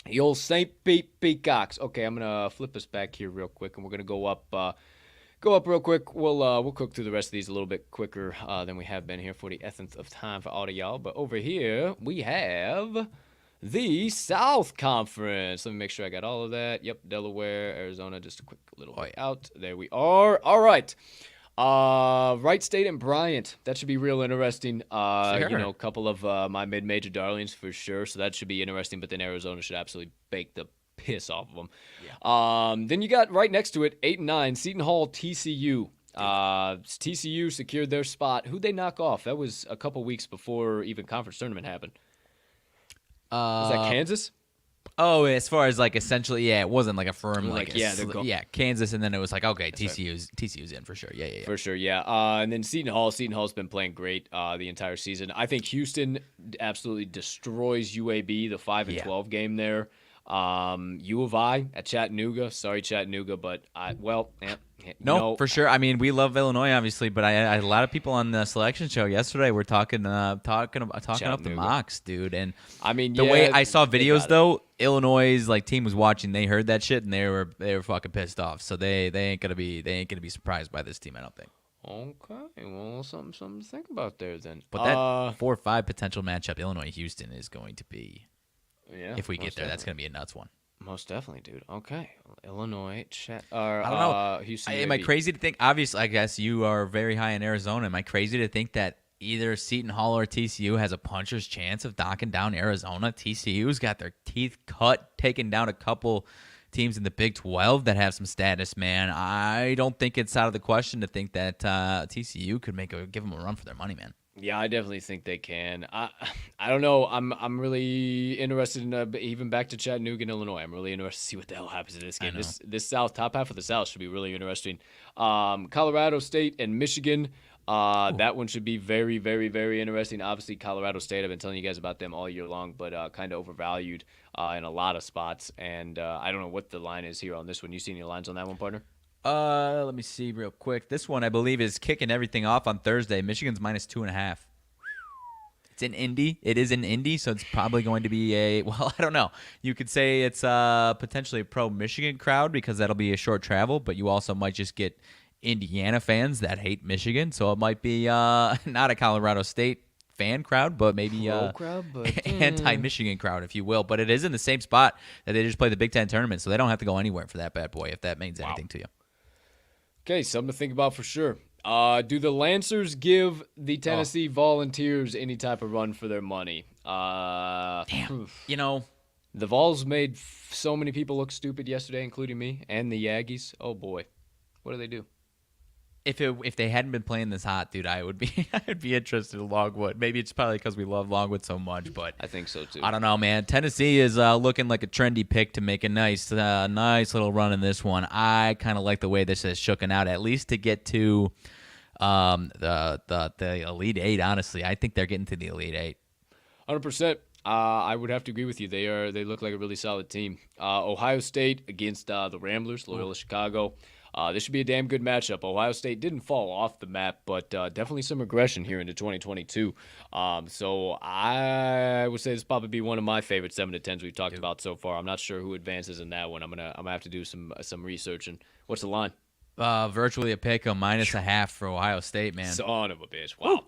The old St. Pete Peacocks. Okay, I'm gonna flip us back here real quick, and we're gonna go up real quick. We'll cook through the rest of these a little bit quicker than we have been here for the essence of time for all of y'all. But over here we have the South Conference. Let me make sure I got all of that. Yep, Delaware, Arizona, just a quick little way out. There we are. All right. Wright State and Bryant. That should be real interesting. Sure. A couple of my mid-major darlings for sure. So that should be interesting. But then Arizona should absolutely bake the piss off of them. Yeah. Then you got right next to it, 8 and 9, Seton Hall, TCU. TCU secured their spot. Who'd they knock off? That was a couple weeks before even conference tournament happened. Was that Kansas? Oh, as far as like essentially, yeah, it wasn't like a firm Like, yeah, they're go- Kansas, and then it was like okay, That's right. TCU's in for sure. Yeah. For sure, yeah. And then Seton Hall. Seton Hall's been playing great the entire season. I think Houston absolutely destroys UAB, the 5 and Yeah. 12 game there. U of I at Chattanooga. Sorry, Chattanooga, but No, for sure. I mean, we love Illinois, obviously, but I a lot of people on the selection show yesterday were talking up the Mocs, dude. And I mean, the way I saw they videos got it. though, Illinois' like team was watching. They heard that shit and they were fucking pissed off. So they ain't gonna be surprised by this team. I don't think. Okay, well, something to think about there then. But that 4-5 potential matchup, Illinois Houston, is going to be. Yeah, if we get there, definitely. that's gonna be a nuts one. Most definitely, dude. Okay, Illinois, I don't know. Houston. Am I crazy to think? Obviously, I guess you are very high in Arizona. Am I crazy to think that either Seton Hall or TCU has a puncher's chance of knocking down Arizona? TCU's got their teeth cut, taking down a couple teams in the Big 12 that have some status, man. I don't think it's out of the question to think that TCU could give them a run for their money, man. Yeah, I definitely think they can. I don't know. I'm really interested in even back to Chattanooga and Illinois. I'm really interested to see what the hell happens in this game. This South top half of the South should be really interesting. Colorado State and Michigan. That one should be very, very, very interesting. Obviously, Colorado State. I've been telling you guys about them all year long, but kind of overvalued in a lot of spots. And I don't know what the line is here on this one. You see any lines on that one, partner? Let me see real quick. This one, I believe, is kicking everything off on Thursday. Michigan's -2.5. It's in Indy. It is in Indy, so it's probably going to be well, I don't know. You could say it's potentially a pro-Michigan crowd because that'll be a short travel, but you also might just get Indiana fans that hate Michigan, so it might be not a Colorado State fan crowd, but maybe anti-Michigan crowd, if you will. But it is in the same spot that they just play the Big Ten tournament, so they don't have to go anywhere for that bad boy, if that means anything to you. Okay, something to think about for sure. Do the Lancers give the Tennessee Volunteers any type of run for their money? Damn. The Vols made so many people look stupid yesterday, including me and the Aggies. Oh boy, what do they do? If they hadn't been playing this hot, dude, I'd be interested in Longwood. Maybe it's probably because we love Longwood so much, but I think so too. I don't know, man. Tennessee is looking like a trendy pick to make a nice little run in this one. I kind of like the way this is shooken out, at least to get to the Elite Eight. Honestly, I think they're getting to the Elite Eight. 100%. I would have to agree with you. They look like a really solid team. Ohio State against the Ramblers, Loyola Chicago. This should be a damn good matchup. Ohio State didn't fall off the map, but definitely some regression here into 2022. So I would say this probably be one of my favorite 7-10s we've talked about so far. I'm not sure who advances in that one. I'm gonna have to do some research. And what's the line? Virtually a pick, a -0.5 for Ohio State, man. Son of a bitch! Wow.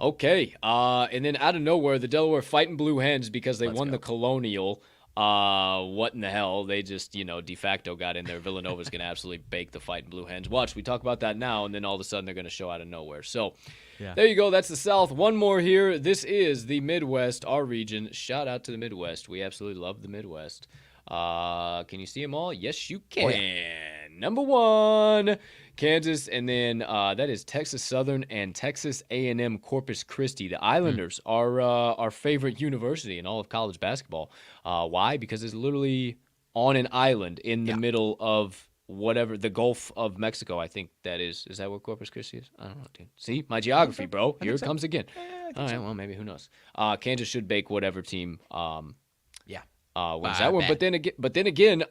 Okay. And then out of nowhere, the Delaware Fighting Blue Hens because they won the Colonial. What in the hell? They just, de facto got in there. Villanova's going to absolutely bake the Fighting Blue Hens. Watch, we talk about that now, and then all of a sudden they're going to show out of nowhere. So, There you go. That's the South. One more here. This is the Midwest, our region. Shout out to the Midwest. We absolutely love the Midwest. Can you see them all? Yes, you can. Oh, yeah. Number 1, Kansas, and then that is Texas Southern and Texas A&M Corpus Christi. The Islanders are our favorite university in all of college basketball. Why? Because it's literally on an island in the middle of whatever, the Gulf of Mexico, I think that is. Is that where Corpus Christi is? I don't know, dude. See? My geography, bro. Here it comes again. All right, well, maybe. Who knows? Kansas should bake whatever team wins that one. But then again,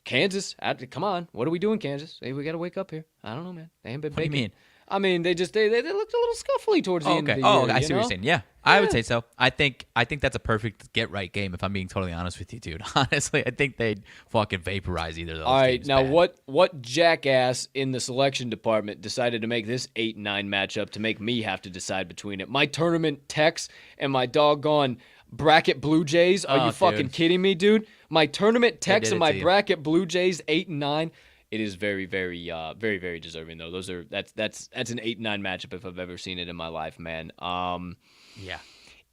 Kansas, come on. What are we doing, Kansas? Hey, we got to wake up here. I don't know, man. They ain't been baking. What do you mean? I mean, they looked a little scuffly towards the end of the year. I see what you're saying. Yeah, I would say so. I think that's a perfect get-right game, if I'm being totally honest with you, dude. Honestly, I think they'd fucking vaporize either of those All right, teams now bad. what jackass in the selection department decided to make this 8-9 matchup to make me have to decide between it? My tournament Tex and my doggone bracket Blue Jays? Are you fucking kidding me, dude? My tournament Tex and my bracket Blue Jays 8-9. It is very, very, very, very deserving though. That's an 8-9 matchup if I've ever seen it in my life, man.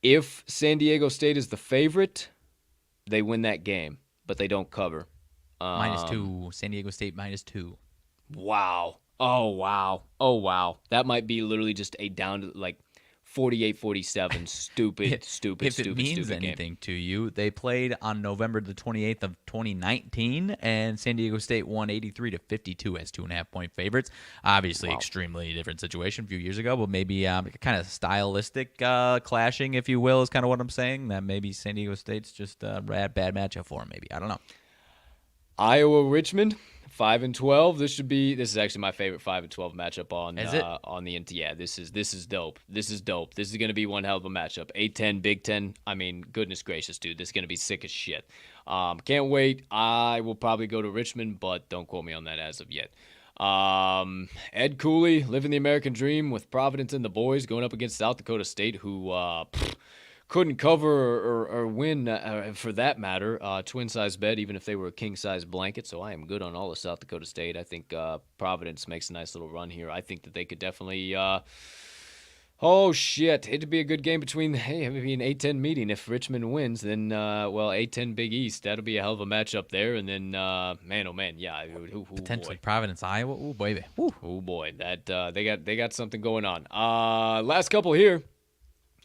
If San Diego State is the favorite, they win that game, but they don't cover. -2. San Diego State -2. Wow. Oh wow. That might be literally just a down to 48-47. Stupid If it means game. anything to you, they played on November the 28th of 2019, and San Diego State won 83-52 as 2.5-point favorites. Obviously, extremely different situation a few years ago, but maybe kind of stylistic clashing, if you will, is kind of what I'm saying. That maybe San Diego State's just a bad matchup for them. Maybe, I don't know. Iowa Richmond 5-12. This is actually my favorite 5-12 matchup on Is it? On the yeah. This is dope. This is dope. This is gonna be one hell of a matchup. 8-10 Big Ten. I mean, goodness gracious, dude, this is gonna be sick as shit. Can't wait. I will probably go to Richmond, but don't quote me on that as of yet. Ed Cooley living the American dream with Providence and the boys going up against South Dakota State, who couldn't cover or win for that matter. Twin size bet, even if they were a king size blanket. So I am good on all of South Dakota State. I think Providence makes a nice little run here. I think that they could definitely. Oh shit! It'd be a good game between maybe an 8-10 meeting. If Richmond wins, then 8-10 Big East. That'll be a hell of a matchup there. And then man, oh man, yeah, Potentially boy. Providence, Iowa. Ooh, baby. Ooh. Oh boy, that they got something going on. Last couple here.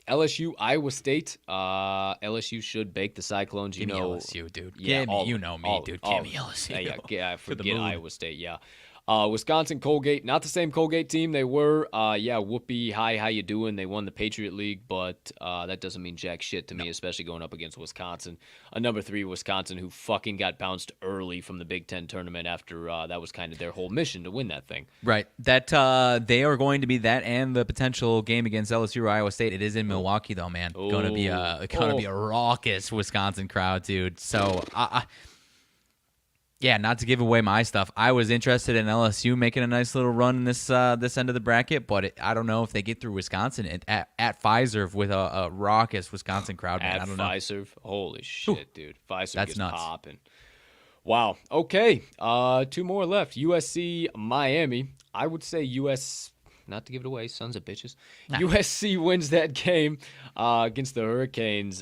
LSU, Iowa State. LSU should bake the Cyclones. Give me LSU, dude. Yeah, You know me, dude. Give me LSU. Yeah, forget Iowa State. Yeah. Wisconsin, Colgate, not the same Colgate team they were. Whoopee, hi, how you doing? They won the Patriot League, but that doesn't mean jack shit to me, especially going up against Wisconsin. A number 3 Wisconsin who fucking got bounced early from the Big Ten tournament after that was kind of their whole mission to win that thing. Right. That they are going to be that, and the potential game against LSU or Iowa State. It is in Milwaukee though, man. Going to be a raucous Wisconsin crowd, dude. So yeah, not to give away my stuff. I was interested in LSU making a nice little run in this end of the bracket, but I don't know if they get through Wisconsin at Fiserv with a raucous Wisconsin crowd. Man. At I don't know. Fiserv, holy shit, dude! Fiserv That's gets nuts. popping. Wow. Okay. 2 more left. USC, Miami. I would say not to give it away, sons of bitches. USC wins that game against the Hurricanes.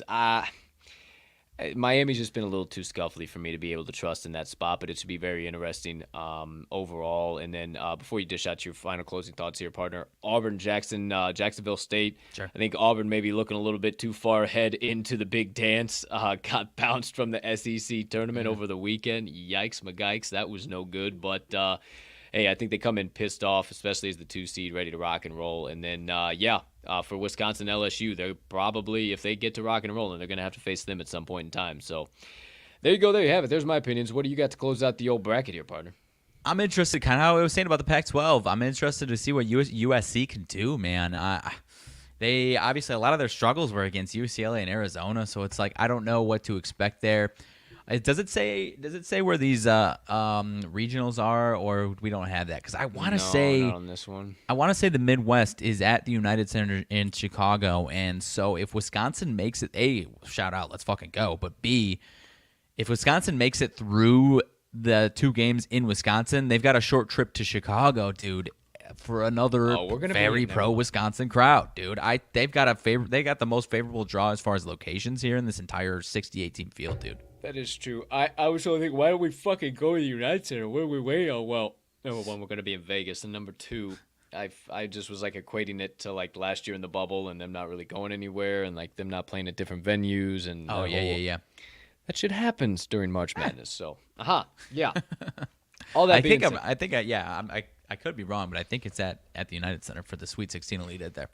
Miami's just been a little too scuffly for me to be able to trust in that spot, but it should be very interesting overall. And then before you dish out your final closing thoughts here, partner, Auburn, Jacksonville State. Sure. I think Auburn may be looking a little bit too far ahead into the big dance. Got bounced from the SEC tournament over the weekend. Yikes, McGikes. That was no good. But, hey, I think they come in pissed off, especially as the 2 seed, ready to rock and roll. And then, for Wisconsin LSU, they're probably, if they get to rock and roll, they're going to have to face them at some point in time. So there you go. There you have it. There's my opinions. What do you got to close out the old bracket here, partner? I'm interested, kind of how I was saying about the Pac-12. I'm interested to see what USC can do, man. They obviously, a lot of their struggles were against UCLA and Arizona, so it's like I don't know what to expect there. Does it say where these regionals are, or we don't have that? Because I want to say not on this one. I want to say the Midwest is at the United Center in Chicago, and so if Wisconsin makes it, A, shout out, let's fucking go. But B, if Wisconsin makes it through the 2 games in Wisconsin, they've got a short trip to Chicago, dude, for another very pro Wisconsin crowd, dude. They've got the most favorable draw as far as locations here in this entire 68 team field, dude. That is true. I was trying to think, why don't we fucking go to the United Center? What are we waiting on? Well, number 1, we're going to be in Vegas. And number 2, I just was like equating it to like last year in the bubble and them not really going anywhere and like them not playing at different venues. And yeah. That shit happens during March Madness. So, yeah. All that being said. I could be wrong, but I think it's at the United Center for the Sweet 16 Elite there.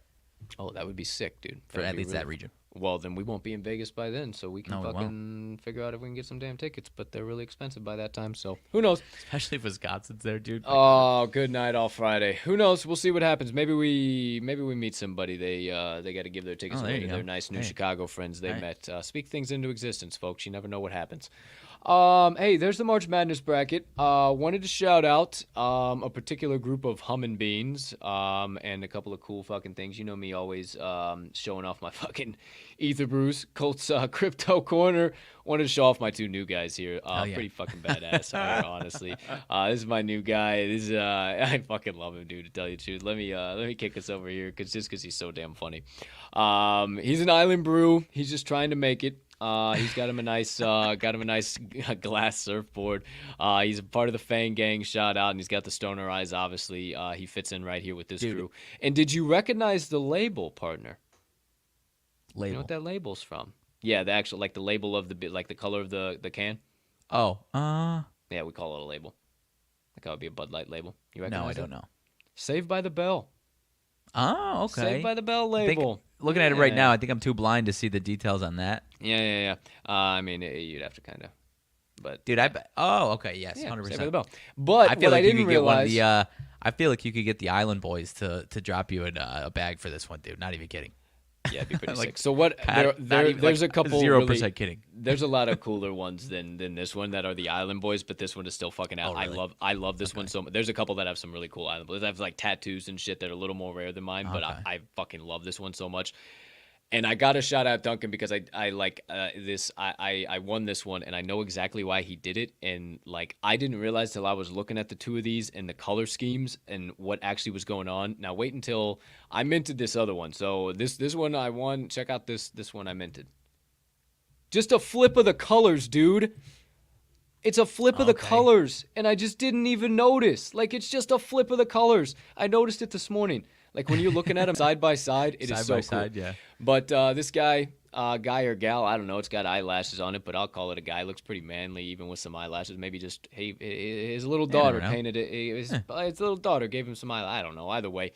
Oh, that would be sick, dude. For at least that region. Well, then we won't be in Vegas by then, so we can figure out if we can get some damn tickets, but they're really expensive by that time, so who knows? Especially if Wisconsin's there, dude. Oh, good night all Friday. Who knows? We'll see what happens. Maybe we meet somebody. They got to give their tickets away to their nice new Chicago friends they met. Speak things into existence, folks. You never know what happens. Hey, there's the March Madness bracket. Wanted to shout out a particular group of humming beans and a couple of cool fucking things. You know me always showing off my fucking Ether Bruce Colts crypto corner. Wanted to show off my 2 new guys here. Pretty fucking badass, honestly. This is my new guy. This is I fucking love him, dude. To tell you the truth, let me kick us over here because he's so damn funny. He's an Island Brew. He's just trying to make it. He's got him a nice glass surfboard. He's a part of the Fang Gang, shout out, and he's got the stoner eyes. Obviously, he fits in right here with this crew. And did you recognize the label, partner? label. You know what that label's from? Yeah, the actual like the label of the like the color of the can. Oh, Yeah, we call it a label. Like that would be a Bud Light label. You recognize no, I it? don't know. Saved by the Bell. Oh, okay. Saved by the Bell I think, label. looking at it right now, I think I'm too blind to see the details on that. Yeah. I mean, you'd have to kind of, but Dude, oh, okay, yes, yeah, 100%. Saved by the Bell. But I feel what like I you didn't could get one of realize, the. I feel like you could get the Island Boys to drop you in a bag for this one, dude. Not even kidding. yeah, it'd be pretty Like, sick. So what? There's a couple 0% really, kidding. There's a lot of cooler ones than this one that are the Island Boys, but this one is still fucking out. Oh, really? I love this one so much. There's a couple that have some really cool Island Boys. I have like tattoos and shit that are a little more rare than mine, but I fucking love this one so much. And I got to shout out Duncan because I like this. I won this one, and I know exactly why he did it. And like I didn't realize till I was looking at the two of these and the color schemes and what actually was going on. Now wait until I minted this other one. So this one I won. Check out this one I minted. Just a flip of the colors, dude. It's a flip of the colors, and I just didn't even notice. Like it's just a flip of the colors. I noticed it this morning. Like when you're looking at them side by side, it is so cool. Side, yeah. But this guy or gal, I don't know, it's got eyelashes on it, but I'll call it a guy. Looks pretty manly, even with some eyelashes. Maybe just his little daughter painted it. His little daughter gave him some eyelashes. I don't know. Either way,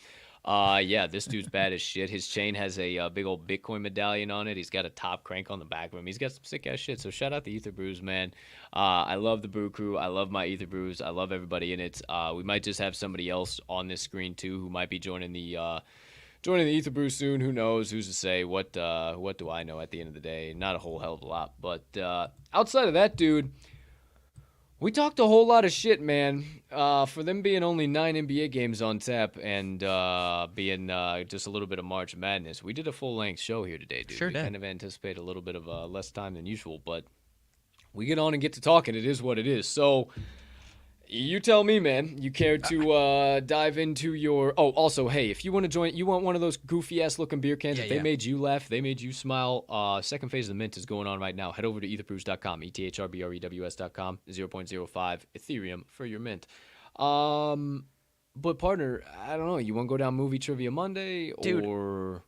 yeah, this dude's bad as shit. His chain has a big old Bitcoin medallion on it. He's got a top crank on the back of him. He's got some sick ass shit. So shout out to Ether Brews, man. I love the brew crew. I love my Ether Brews. I love everybody in it. We might just have somebody else on this screen too who might be joining the Ether Brew soon. Who knows? Who's to say? What do I know at the end of the day? Not a whole hell of a lot. But outside of that, dude, we talked a whole lot of shit, man. For them being only 9 NBA games on tap and being just a little bit of March Madness, we did a full-length show here today, dude. Sure we did. kind of anticipate a little bit of less time than usual, but we get on and get to talking. It is what it is. So you tell me, man. You care to dive into your... Oh, also, hey, if you want to join... You want one of those goofy-ass looking beer cans? If they made you laugh, they made you smile, second phase of the mint is going on right now. Head over to etherbrews.com, ETHRBREWS.com, 0.05 Ethereum for your mint. But, partner, I don't know. You want to go down Movie Trivia Monday? Dude, or...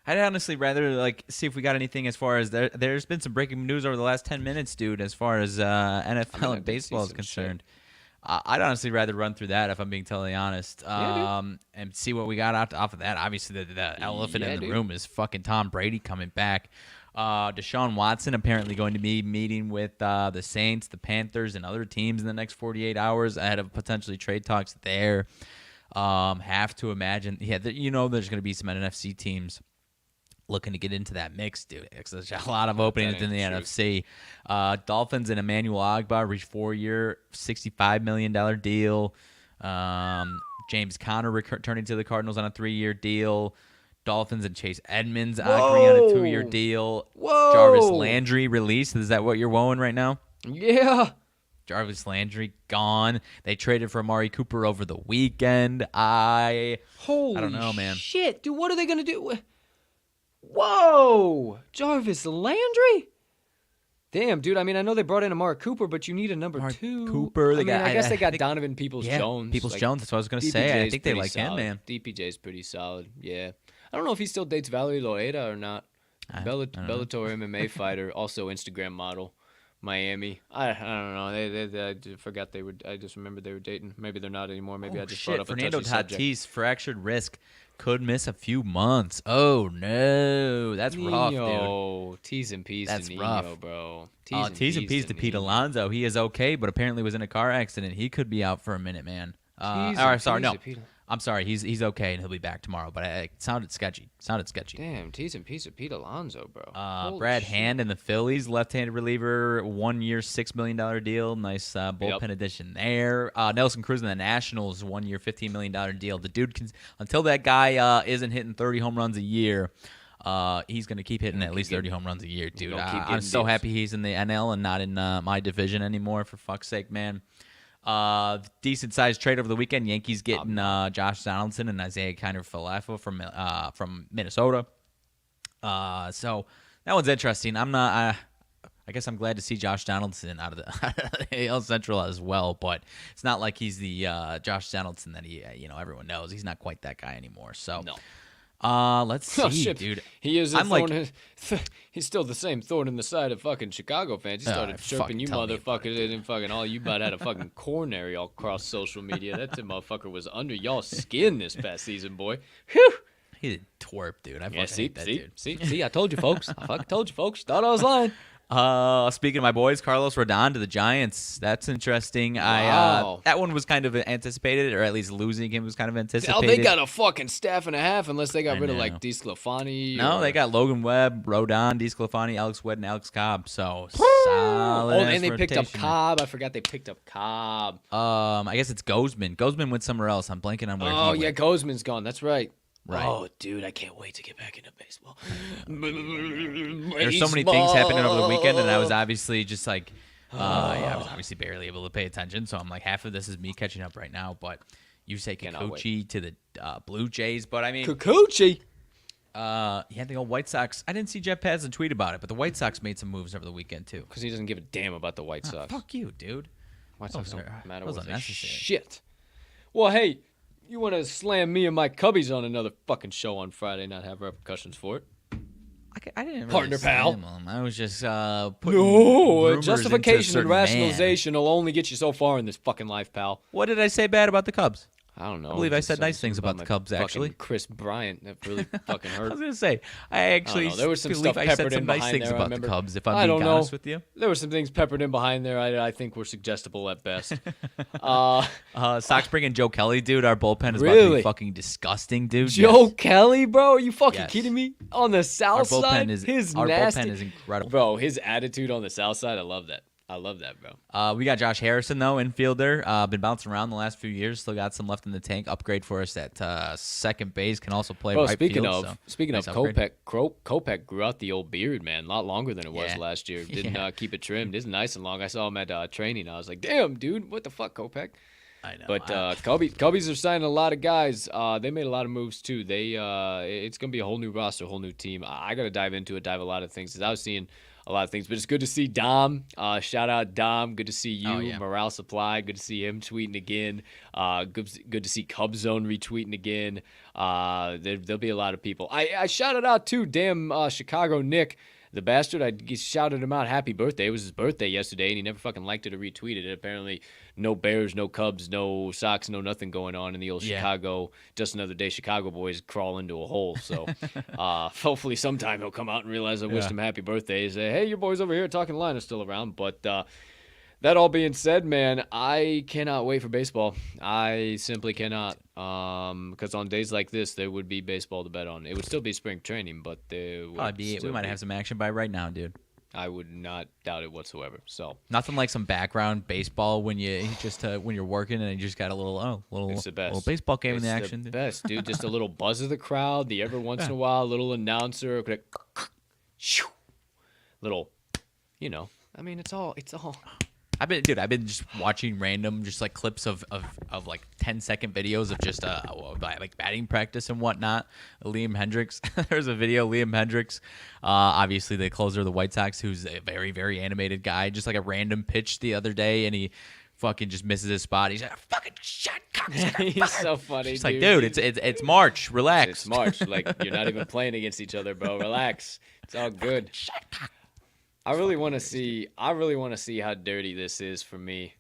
I'd honestly rather see if we got anything as far as there's been some breaking news over the last 10 minutes, dude, as far as NFL and baseball is concerned. I'd honestly rather run through that if I'm being totally honest, and see what we got off of that. Obviously, the elephant in the room is fucking Tom Brady coming back. Deshaun Watson apparently going to be meeting with the Saints, the Panthers, and other teams in the next 48 hours ahead of potentially trade talks there. Have to imagine, there's going to be some NFC teams looking to get into that mix, dude. There's a lot of openings in the NFC. Dolphins and Emmanuel Ogbah reached 4-year, $65 million deal. James Conner returning to the Cardinals on a 3-year deal. Dolphins and Chase Edmonds agreeing on a 2-year deal. Whoa! Jarvis Landry released. Is that what you're woeing right now? Yeah. Jarvis Landry gone. They traded for Amari Cooper over the weekend. I don't know, man. Shit, dude, what are they going to do? Whoa! Jarvis Landry? Damn, dude. I mean, I know they brought in Amari Cooper, but you need a number 2. Cooper. I guess they got Donovan Peoples-Jones. Peoples-Jones. That's what I was going to say. I think they like him, man. DPJ's pretty solid, yeah. I don't know if he still dates Valerie Loera or not. Bellator MMA fighter, also Instagram model. Miami. I don't know. I forgot they were. I just remembered they were dating. Maybe they're not anymore. Maybe I just brought up a Fernando touchy subject. Tatis, fractured wrist, could miss a few months. Oh no, that's rough, dude. T's and P's that's to rough, Nino, bro. T's and P's to Pete Alonso. He is okay, but apparently was in a car accident. He could be out for a minute, man. I'm sorry. He's okay and he'll be back tomorrow. But it sounded sketchy. Damn, T's and P's of Pete Alonso, bro. Brad Hand and the Phillies, left-handed reliever, 1-year, $6 million deal. Nice bullpen addition there. Nelson Cruz and the Nationals, 1-year, $15 million deal. The dude can, until that guy isn't hitting 30 home runs a year. He's going to keep hitting at least 30 home runs a year, dude. I'm so happy he's in the NL and not in my division anymore. For fuck's sake, man. Decent sized trade over the weekend. Yankees getting Josh Donaldson and Isaiah Kiner-Falefa from Minnesota. So that one's interesting. I guess I'm glad to see Josh Donaldson out of the AL Central as well, but it's not like he's the Josh Donaldson that everyone knows. He's not quite that guy anymore. So no. Let's see, Oh shit, dude. he is a I'm thorn. like, He's still the same thorn in the side of fucking Chicago fans. He started chirping fucking you tell me about motherfuckers, and fucking all you about had a fucking coronary all across social media. That motherfucker was under y'all skin this past season, boy. Whew. he's a twerp, dude. I fucking Yeah, see, hate that dude. see, I told you, folks. I fucking told you, folks. Thought I was lying. Speaking of my boys, Carlos Rodon to the Giants. That's interesting. Wow. That one was kind of anticipated, or at least losing him was kind of anticipated. Oh, they got a fucking staff and a half, unless they got rid of know. like DeSclafani. No, they got Logan Webb, Rodon, DeSclafani, Alex Wedd, and Alex Cobb. So solid. And they picked up rotation. Cobb. I forgot they picked up Cobb. I guess it's Gozman. Gozman went somewhere else. I'm blanking on where. Oh he yeah, went. Gozman's gone. That's right. Right. Oh, dude, I can't wait to get back into baseball. There's so many things happening over the weekend, and I was obviously just like, I was obviously barely able to pay attention. So I'm like, half of this is me catching up right now. But you say Kikuchi to the Blue Jays, but I mean, Kikuchi. the old White Sox. I didn't see Jeff Passan tweet about it, but the White Sox made some moves over the weekend too. Because he doesn't give a damn about the White Sox. Fuck you, dude. White Sox don't matter That was worth a unnecessary. shit. Well, hey, you want to slam me and my Cubbies on another fucking show on Friday, not have repercussions for it? I didn't really Partner, pal. slam him. I was just putting No, rumors justification into a and certain man. rationalization will only get you so far in this fucking life, pal. What did I say bad about the Cubs? I don't know. I believe I Just said nice something things about the my Cubs, fucking actually. Chris Bryant, that really fucking I hurt. was gonna say I actually There was some believe stuff I said peppered some in nice behind things there, I about the remember. Cubs. If I I'm being don't know. honest with you, There were some things peppered in behind there I think were suggestible at best. Sox bringing Joe Kelly, dude. Our bullpen is about to Really? be fucking disgusting, dude. Joe Yes. Kelly, bro? Are you fucking Yes. kidding me? On the Our south side? bullpen is incredible. Bro, his attitude on the south side, I love that. I love that, bro. We got Josh Harrison though, infielder. Been bouncing around the last few years. Still got some left in the tank. Upgrade for us at second base. Can also play Bro, right speaking field. of so nice upgrade. Kopech grew out the old beard, man. A lot longer than it was Yeah. last year. Didn't Yeah. keep it trimmed. It's nice and long. I saw him at training. I was like, damn, dude, what the fuck, Kopech? I know. But Cubbies are signing a lot of guys. They made a lot of moves too. It's gonna be a whole new roster, a whole new team. I gotta dive into it, dive a lot of things. 'Cause I was seeing a lot of things, but it's good to see Dom. Shout out Dom. Good to see you. Oh, yeah. Morale Supply. Good to see him tweeting again. Good to see Cub Zone retweeting again. There'll be a lot of people. I shouted out too. Damn Chicago Nick. The bastard, I shouted him out happy birthday. It was his birthday yesterday, and he never fucking liked it or retweeted it. Apparently, no Bears, no Cubs, no Sox, no nothing going on in the old Yeah. Chicago. Just another day Chicago boys crawl into a hole. So hopefully sometime he'll come out and realize I wished him happy birthday. Say, hey, your boys over here talking line are still around. But that all being said, man, I cannot wait for baseball. I simply cannot. Because on days like this, there would be baseball to bet on. It would still be spring training, but there would We still might be. have some action by right now, dude. I would not doubt it whatsoever. So Nothing like some background baseball when you just when you're working and you just got a little it's the best. little baseball game It's in the the action. dude. best, dude. Just a little buzz of the crowd. The every once in a while, a little announcer, little, I mean, it's all. I've been just watching random just like clips of like 10-second videos of just like batting practice and whatnot. Liam Hendricks. There's a video. Liam Hendricks, obviously the closer of the White Sox, who's a very, very animated guy. Just like a random pitch the other day, and he fucking just misses his spot. He's like, fucking shit, cocksucker, He's so funny, It's dude. like, dude, it's March. Relax. It's March. Like, you're not even playing against each other, bro. Relax. It's all good. I really want to see how dirty this is for me.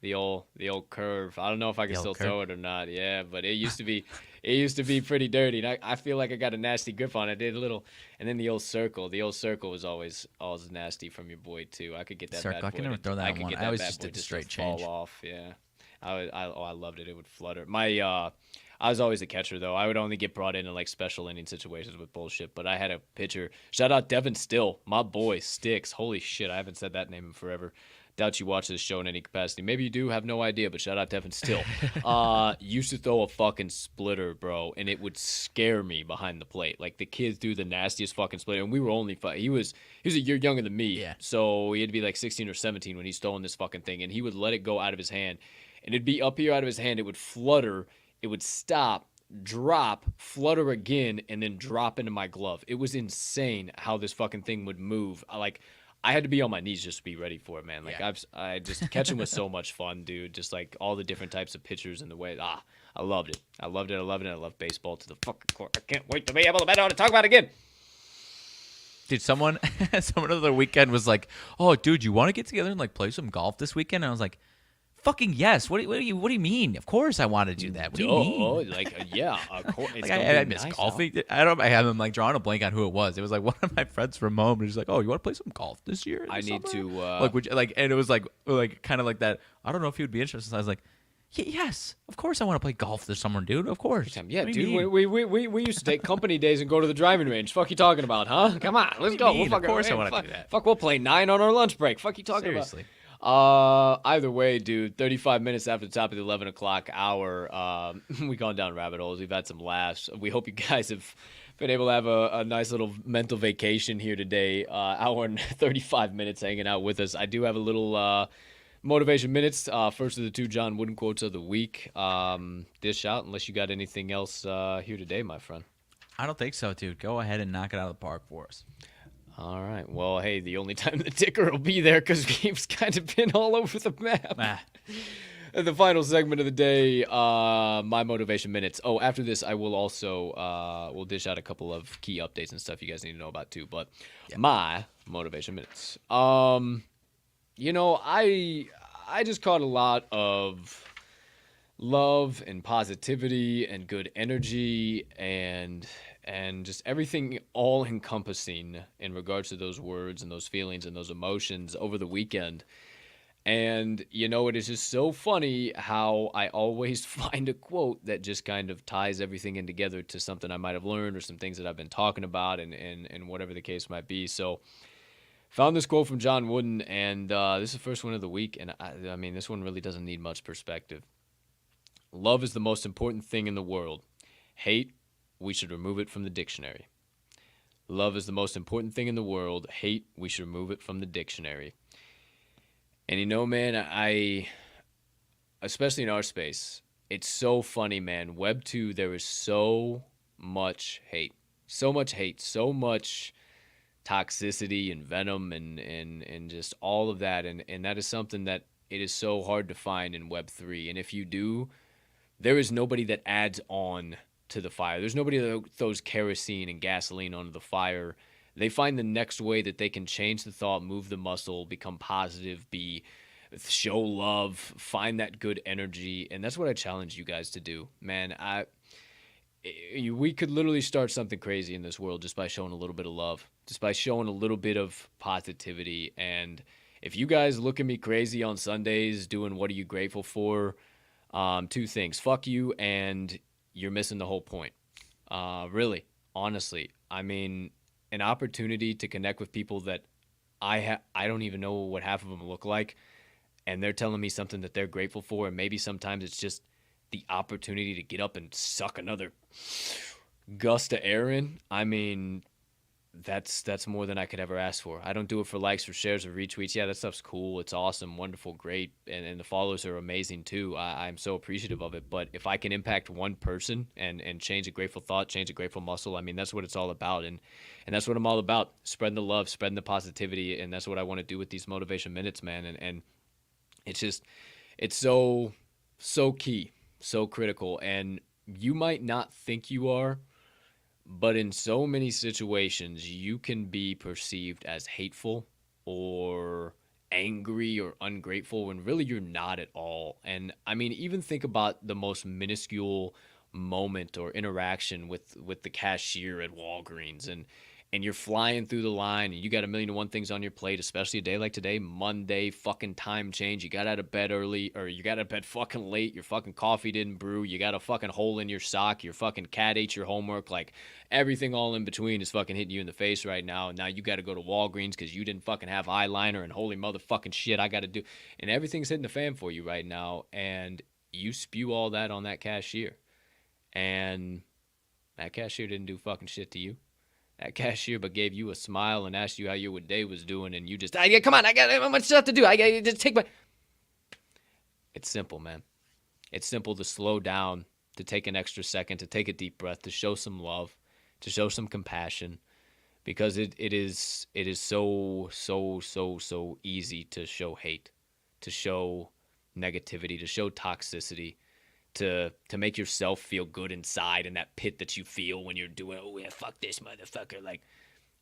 The old curve. I don't know if I can The still old curve? throw it or not. Yeah, but it used to be pretty dirty. And I feel like I got a nasty grip on it. I did a little, and then the old circle. The old circle was always nasty from your boy too. I could get that Circle? bad I boy. can never throw that I on could one. get I that always bad just boy did the just straight to fall change. off. Yeah, I loved it. It would flutter. I was always a catcher though. I would only get brought in like special inning situations with bullshit. But I had a pitcher. Shout out Devin Still, my boy Sticks. Holy shit, I haven't said that name in forever. Doubt you watch this show in any capacity. Maybe you do, have no idea. But shout out Devin Still. Used to throw a fucking splitter, bro, and it would scare me behind the plate. Like the kids do the nastiest fucking splitter, and we were only he was a year younger than me. Yeah. So he had to be like 16 or 17 when he's throwing this fucking thing, and he would let it go out of his hand, and it'd be up here out of his hand. It would flutter. It would stop, drop, flutter again, and then drop into my glove. It was insane how this fucking thing would move. I had to be on my knees just to be ready for it, man. Like Yeah. I just catching was so much fun, dude. Just like all the different types of pitchers and the way I loved it. I loved it. I loved it. I love baseball to the fucking core. I can't wait to be able to bet on it. Talk about it again. Dude, someone over the weekend was like, "Oh, dude, you want to get together and like play some golf this weekend?" And I was like, "Fucking yes! What do you mean? Of course I want to do that. What do you mean?" Yeah, of course. It's Like gonna I be miss nice golfing. I'm like drawing a blank on who it was. It was like one of my friends from home. And he's like, "Oh, you want to play some golf this year?" I need to like, and it was like kind of like that. I don't know if he would be interested. So I was like, yes, of course I want to play golf this summer, dude. Of course. Yeah, What do you dude. mean? We used to take company days and go to the driving range. Fuck you talking about, huh? Come on, let's go. mean? Of course I wanna do that. Fuck, we'll play 9 on our lunch break. Fuck you talking Seriously. about. Either way, dude. 35 minutes after the top of the 11 o'clock hour, we gone down rabbit holes. We've had some laughs. We hope you guys have been able to have a nice little mental vacation here today. Hour and 35 minutes hanging out with us. I do have a little motivation minutes. First of the 2 John Wooden quotes of the week. Dish out unless you got anything else here today, my friend. I don't think so, dude. Go ahead and knock it out of the park for us. All right. Well, hey, the only time the ticker will be there because we've kind of been all over the map. Ah. The final segment of the day, my motivation minutes. Oh, after this, I will also we'll dish out a couple of key updates and stuff you guys need to know about too. But my motivation minutes. You know, I just caught a lot of love and positivity and good energy and just everything all encompassing in regards to those words and those feelings and those emotions over the weekend. And you know, it is just so funny how I always find a quote that just kind of ties everything in together to something I might have learned or some things that I've been talking about and whatever the case might be. So found this quote from John Wooden, and this is the first one of the week, and I mean, this one really doesn't need much perspective. Love is the most important thing in the world. Hate, we should remove it from the dictionary. Love is the most important thing in the world. Hate, we should remove it from the dictionary. And you know, man, especially in our space, it's so funny, man. Web 2, there is so much hate. So much hate, so much toxicity and venom and just all of that. And that is something that it is so hard to find in Web 3. And if you do, there is nobody that adds on to the fire. There's nobody that throws kerosene and gasoline onto the fire. They find the next way that they can change the thought, move the muscle, become positive, show love, find that good energy. And that's what I challenge you guys to do. Man, we could literally start something crazy in this world just by showing a little bit of love, just by showing a little bit of positivity. And if you guys look at me crazy on Sundays doing what are you grateful for, 2 things: fuck you, and you're missing the whole point. Really, honestly, I mean, an opportunity to connect with people that I don't even know what half of them look like, and they're telling me something that they're grateful for, and maybe sometimes it's just the opportunity to get up and suck another gust of air in. I mean, that's more than I could ever ask for. I don't do it for likes or shares or retweets. Yeah, that stuff's cool. It's awesome, wonderful, great, and the followers are amazing too. I'm so appreciative of it. But if I can impact one person and change a grateful thought, change a grateful muscle, I mean, that's what it's all about. And that's what I'm all about, spreading the love, spreading the positivity, and that's what I want to do with these motivation minutes, man. And it's just, it's so key, so critical. And you might not think you are, but in so many situations, you can be perceived as hateful or angry or ungrateful when really you're not at all. And I mean, even think about the most minuscule moment or interaction with the cashier at Walgreens, and you're flying through the line and you got 1,000,001 things on your plate, especially a day like today, Monday, fucking time change. You got out of bed early, or you got out of bed fucking late. Your fucking coffee didn't brew. You got a fucking hole in your sock. Your fucking cat ate your homework. Like, everything all in between is fucking hitting you in the face right now. And now you got to go to Walgreens because you didn't fucking have eyeliner, and holy motherfucking shit, I got to do. And everything's hitting the fan for you right now. And you spew all that on that cashier. And that cashier didn't do fucking shit to you. That cashier but gave you a smile and asked you how your day was doing, and you just, come on, I got much stuff to do. I got to just take my. It's simple, man. It's simple to slow down, to take an extra second, to take a deep breath, to show some love, to show some compassion. because it is so easy to show hate, to show negativity, to show toxicity, to make yourself feel good inside in that pit that you feel when you're doing, oh yeah, fuck this motherfucker. Like,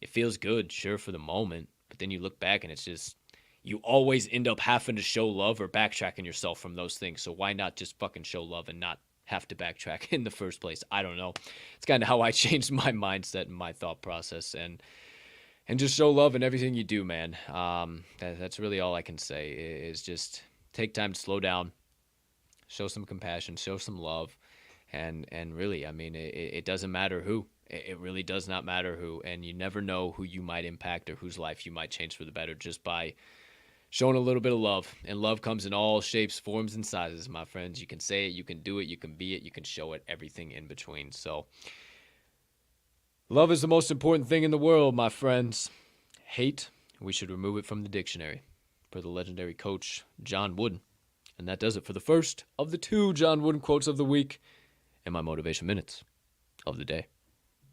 it feels good, sure, for the moment, but then you look back and it's just, you always end up having to show love or backtracking yourself from those things. So why not just fucking show love and not have to backtrack in the first place? I don't know. It's kind of how I changed my mindset and my thought process, and just show love in everything you do, man. That's really all I can say, is just take time to slow down, show some compassion, show some love, and really, I mean, it doesn't matter who. It really does not matter who, and you never know who you might impact or whose life you might change for the better just by showing a little bit of love. And love comes in all shapes, forms, and sizes, my friends. You can say it, you can do it, you can be it, you can show it, everything in between. So love is the most important thing in the world, my friends. Hate, we should remove it from the dictionary, per the legendary coach John Wooden. And that does it for the first of the 2 John Wooden quotes of the week and my motivation minutes of the day.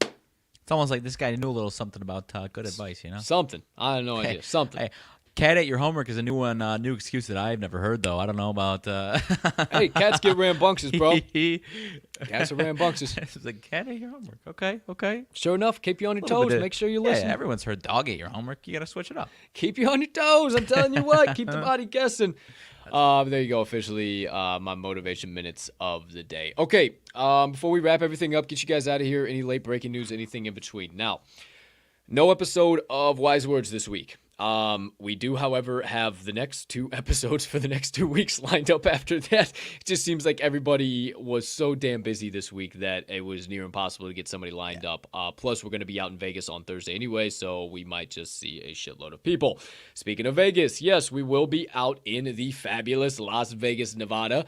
It's almost like this guy knew a little something about good advice, you know? Something. I have no idea. Something. Hey, cat at your homework is a new one, new excuse that I've never heard, though. I don't know about... Hey, cats get rambunctious, bro. Cats are rambunctious. It's like, cat at your homework. Okay. Sure enough, keep you on your toes. Make sure you listen. Yeah, everyone's heard dog at your homework. You got to switch it up. Keep you on your toes. I'm telling you what. Keep the body guessing. There you go. Officially, my motivation minutes of the day. Okay, before we wrap everything up, get you guys out of here. Any late breaking news, anything in between. Now, no episode of Wise Words this week. We do, however, have the next 2 episodes for the next 2 weeks lined up after that. It just seems like everybody was so damn busy this week that it was near impossible to get somebody lined up. Plus, we're going to be out in Vegas on Thursday anyway, so we might just see a shitload of people. Speaking of Vegas, yes, we will be out in the fabulous Las Vegas, Nevada.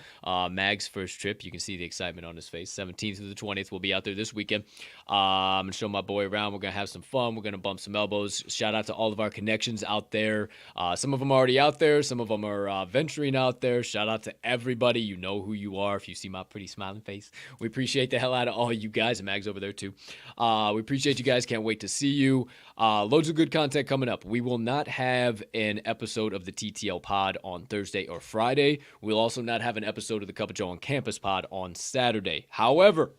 Mag's first trip. You can see the excitement on his face. 17th through the 20th. We'll be out there this weekend. And show my boy around. We're going to have some fun. We're going to bump some elbows. Shout out to all of our connections out there. Some of them are already out there. Some of them are venturing out there. Shout out to everybody. You know who you are if you see my pretty smiling face. We appreciate the hell out of all you guys. And Mag's over there too. We appreciate you guys. Can't wait to see you. Loads of good content coming up. We will not have an episode of the TTL pod on Thursday or Friday. We'll also not have an episode of the Cup of Joe on Campus pod on Saturday. However,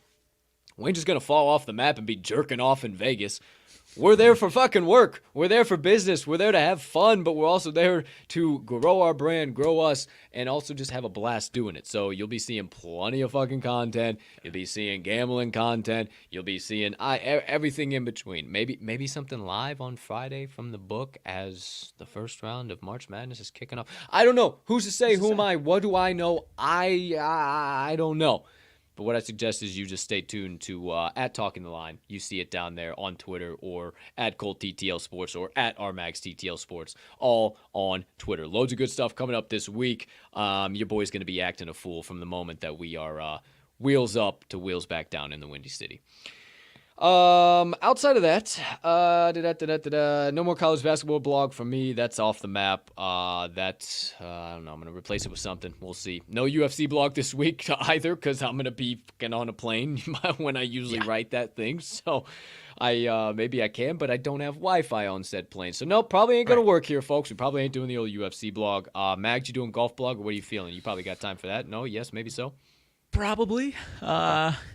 we ain't just going to fall off the map and be jerking off in Vegas. We're there for fucking work. We're there for business. We're there to have fun, but we're also there to grow our brand, grow us, and also just have a blast doing it. So you'll be seeing plenty of fucking content. You'll be seeing gambling content. You'll be seeing everything in between. Maybe something live on Friday from the book as the first round of March Madness is kicking off. I don't know. Who's to say? Who am I? What do I know? I don't know. But what I suggest is you just stay tuned to at Talking the Line. You see it down there on Twitter, or at Colt TTL Sports, or at RMags TTL Sports, all on Twitter. Loads of good stuff coming up this week. Your boy's going to be acting a fool from the moment that we are wheels up to wheels back down in the Windy City. Outside of that, no more college basketball blog from me. That's off the map. I don't know. I'm going to replace it with something. We'll see. No UFC blog this week either, because I'm going to be fucking on a plane when I usually write that thing. So maybe I can, but I don't have Wi-Fi on said plane. So no, probably ain't going to work here, folks. We probably ain't doing the old UFC blog. Mags, you doing golf blog, or what are you feeling? You probably got time for that. No? Yes? Maybe so? Probably.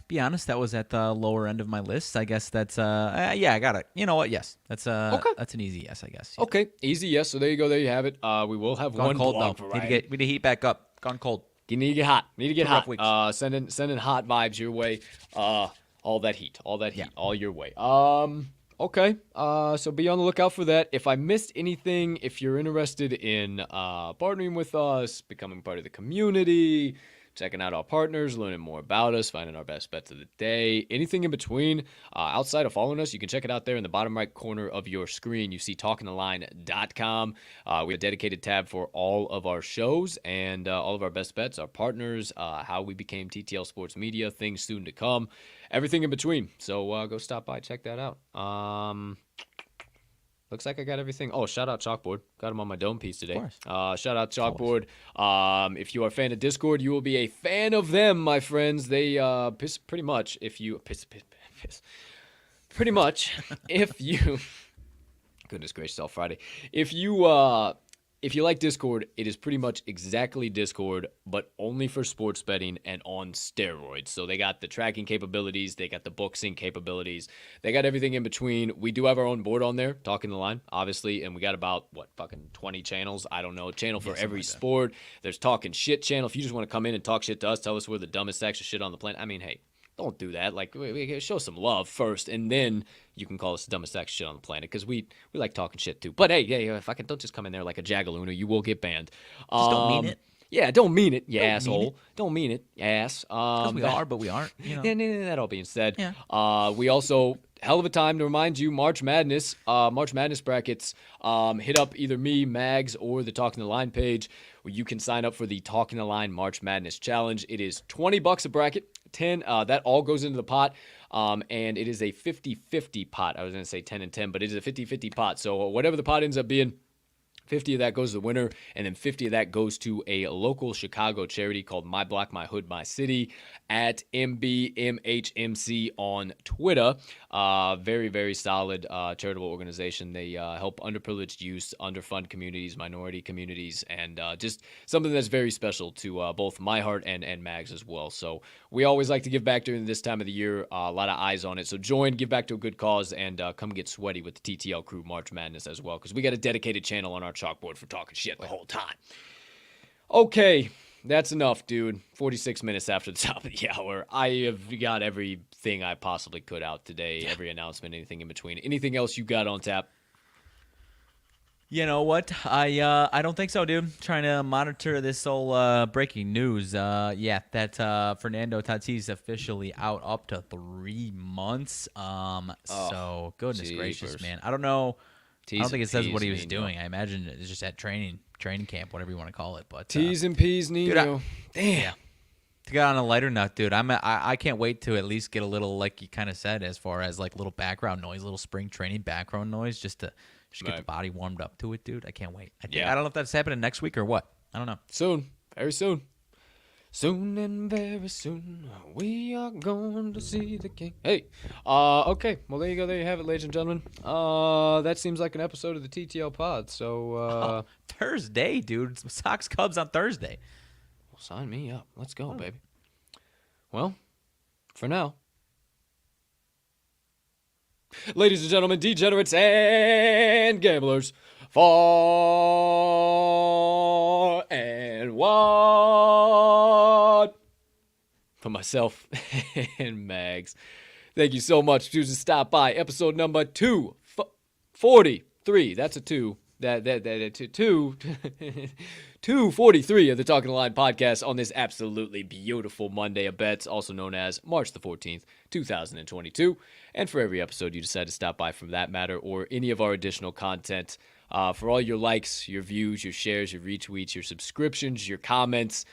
Be honest, that was at the lower end of my list. I guess that's I got it. You know what? Yes. That's okay. That's an easy yes, I guess. Yeah. Okay, easy yes. So there you go. There you have it. We will have Gone one cold blog though. variety. Need to heat back up. Gone cold. You need to get hot. Need to get hot. Weeks. Sending hot vibes your way. All that heat, all your way. Okay. So be on the lookout for that. If I missed anything, if you're interested in partnering with us, becoming part of the community, checking out our partners, learning more about us, finding our best bets of the day, anything in between, outside of following us, you can check it out there in the bottom right corner of your screen. You see talkingtheline.com. We have a dedicated tab for all of our shows and all of our best bets, our partners, how we became TTL Sports Media, things soon to come, everything in between. So go stop by, check that out. Looks like I got everything. Oh, shout out Chalkboard. Got him on my dome piece today. Shout out Chalkboard. If you are a fan of Discord, you will be a fan of them, my friends. They piss pretty much if you piss pretty much, if you, goodness gracious, all Friday, if you like Discord, it is pretty much exactly Discord, but only for sports betting and on steroids. So they got the tracking capabilities, they got the book sync capabilities, they got everything in between. We do have our own board on there, Talking the Line, obviously, and we got about, fucking 20 channels? I don't know, channel for every sport. There's Talking Shit channel. If you just want to come in and talk shit to us, tell us we're the dumbest extra shit on the planet. I mean, hey, don't do that. Like, we show some love first, and then you can call us the dumbest sack shit on the planet, because we like talking shit too. But hey, fucking don't just come in there like a jagaloon, or you will get banned. Just don't mean it. Yeah, don't mean it, you Don't asshole. mean it. Don't mean it, you ass. Because we are, but we aren't. You know. And that all being said, Yeah. we also, hell of a time to remind you, March Madness brackets. Hit up either me, Mags, or the Talking the Line page, where you can sign up for the Talking the Line March Madness Challenge. It is $20 a bracket. 10 that all goes into the pot, and it is a 50-50 pot. I was going to say 10 and 10, but it is a 50-50 pot. So whatever the pot ends up being, 50 of that goes to the winner, and then 50 of that goes to a local Chicago charity called My Block, My Hood, My City, at MBMHMC on Twitter. Very, very solid charitable organization. They help underprivileged youth, underfunded communities, minority communities, and just something that's very special to both my heart and Mags as well. So we always like to give back during this time of the year. A lot of eyes on it. So join, give back to a good cause, and come get sweaty with the TTL crew March Madness as well, because we got a dedicated channel on our chalkboard for talking shit the whole time. Okay, that's enough, dude. 46 minutes after the top of the hour. I have got everything I possibly could out today, every announcement, anything in between. Anything else you got on tap? You know what? I don't think so, dude. Trying to monitor this whole breaking news. That Fernando Tatis officially out up to 3 months. So goodness gracious, man. I don't know. I don't think it says what he was doing. I imagine it's just at training camp, whatever you want to call it. But T's and P's, Nino. Damn. Yeah. To get on a lighter note, dude, I can't wait to at least get a little, like you kind of said, as far as like little background noise, little spring training background noise, just to get the body warmed up to it, dude. I can't wait. I don't know if that's happening next week or what. I don't know. Soon. Very soon. Soon and very soon, we are going to see the king. Hey, okay. Well, there you go. There you have it, ladies and gentlemen. That seems like an episode of the TTL pod. So, Thursday, dude. Sox Cubs on Thursday. Well, sign me up. Let's go, baby. Well, for now. Ladies and gentlemen, degenerates and gamblers, far and wide. For myself and Mags, thank you so much for choosing to stop by. Episode number 243. That's a 2. That 243 of the Talking the Line podcast on this absolutely beautiful Monday of bets, also known as March the 14th, 2022. And for every episode you decide to stop by from that matter, or any of our additional content, for all your likes, your views, your shares, your retweets, your subscriptions, your comments,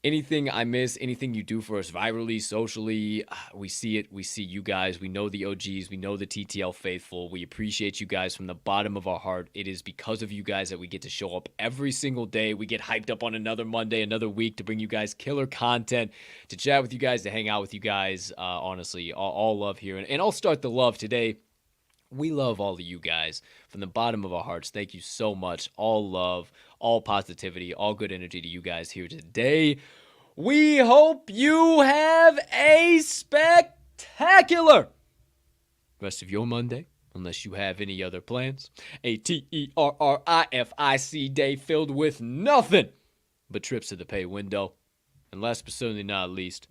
anything I miss, anything you do for us virally, socially, we see it. We see you guys. We know the OGs. We know the TTL faithful. We appreciate you guys from the bottom of our heart. It is because of you guys that we get to show up every single day. We get hyped up on another Monday, another week to bring you guys killer content, to chat with you guys, to hang out with you guys. Honestly, all love here. And I'll start the love today. We love all of you guys from the bottom of our hearts. Thank you so much. All love, all positivity, all good energy to you guys here today. We hope you have a spectacular rest of your Monday, unless you have any other plans. A TERRIFIC day filled with nothing but trips to the pay window. And last but certainly not least,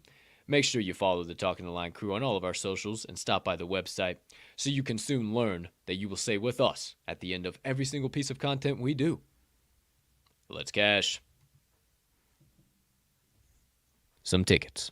make sure you follow the Talking the Line crew on all of our socials and stop by the website so you can soon learn that you will say with us at the end of every single piece of content we do. Let's cash some tickets.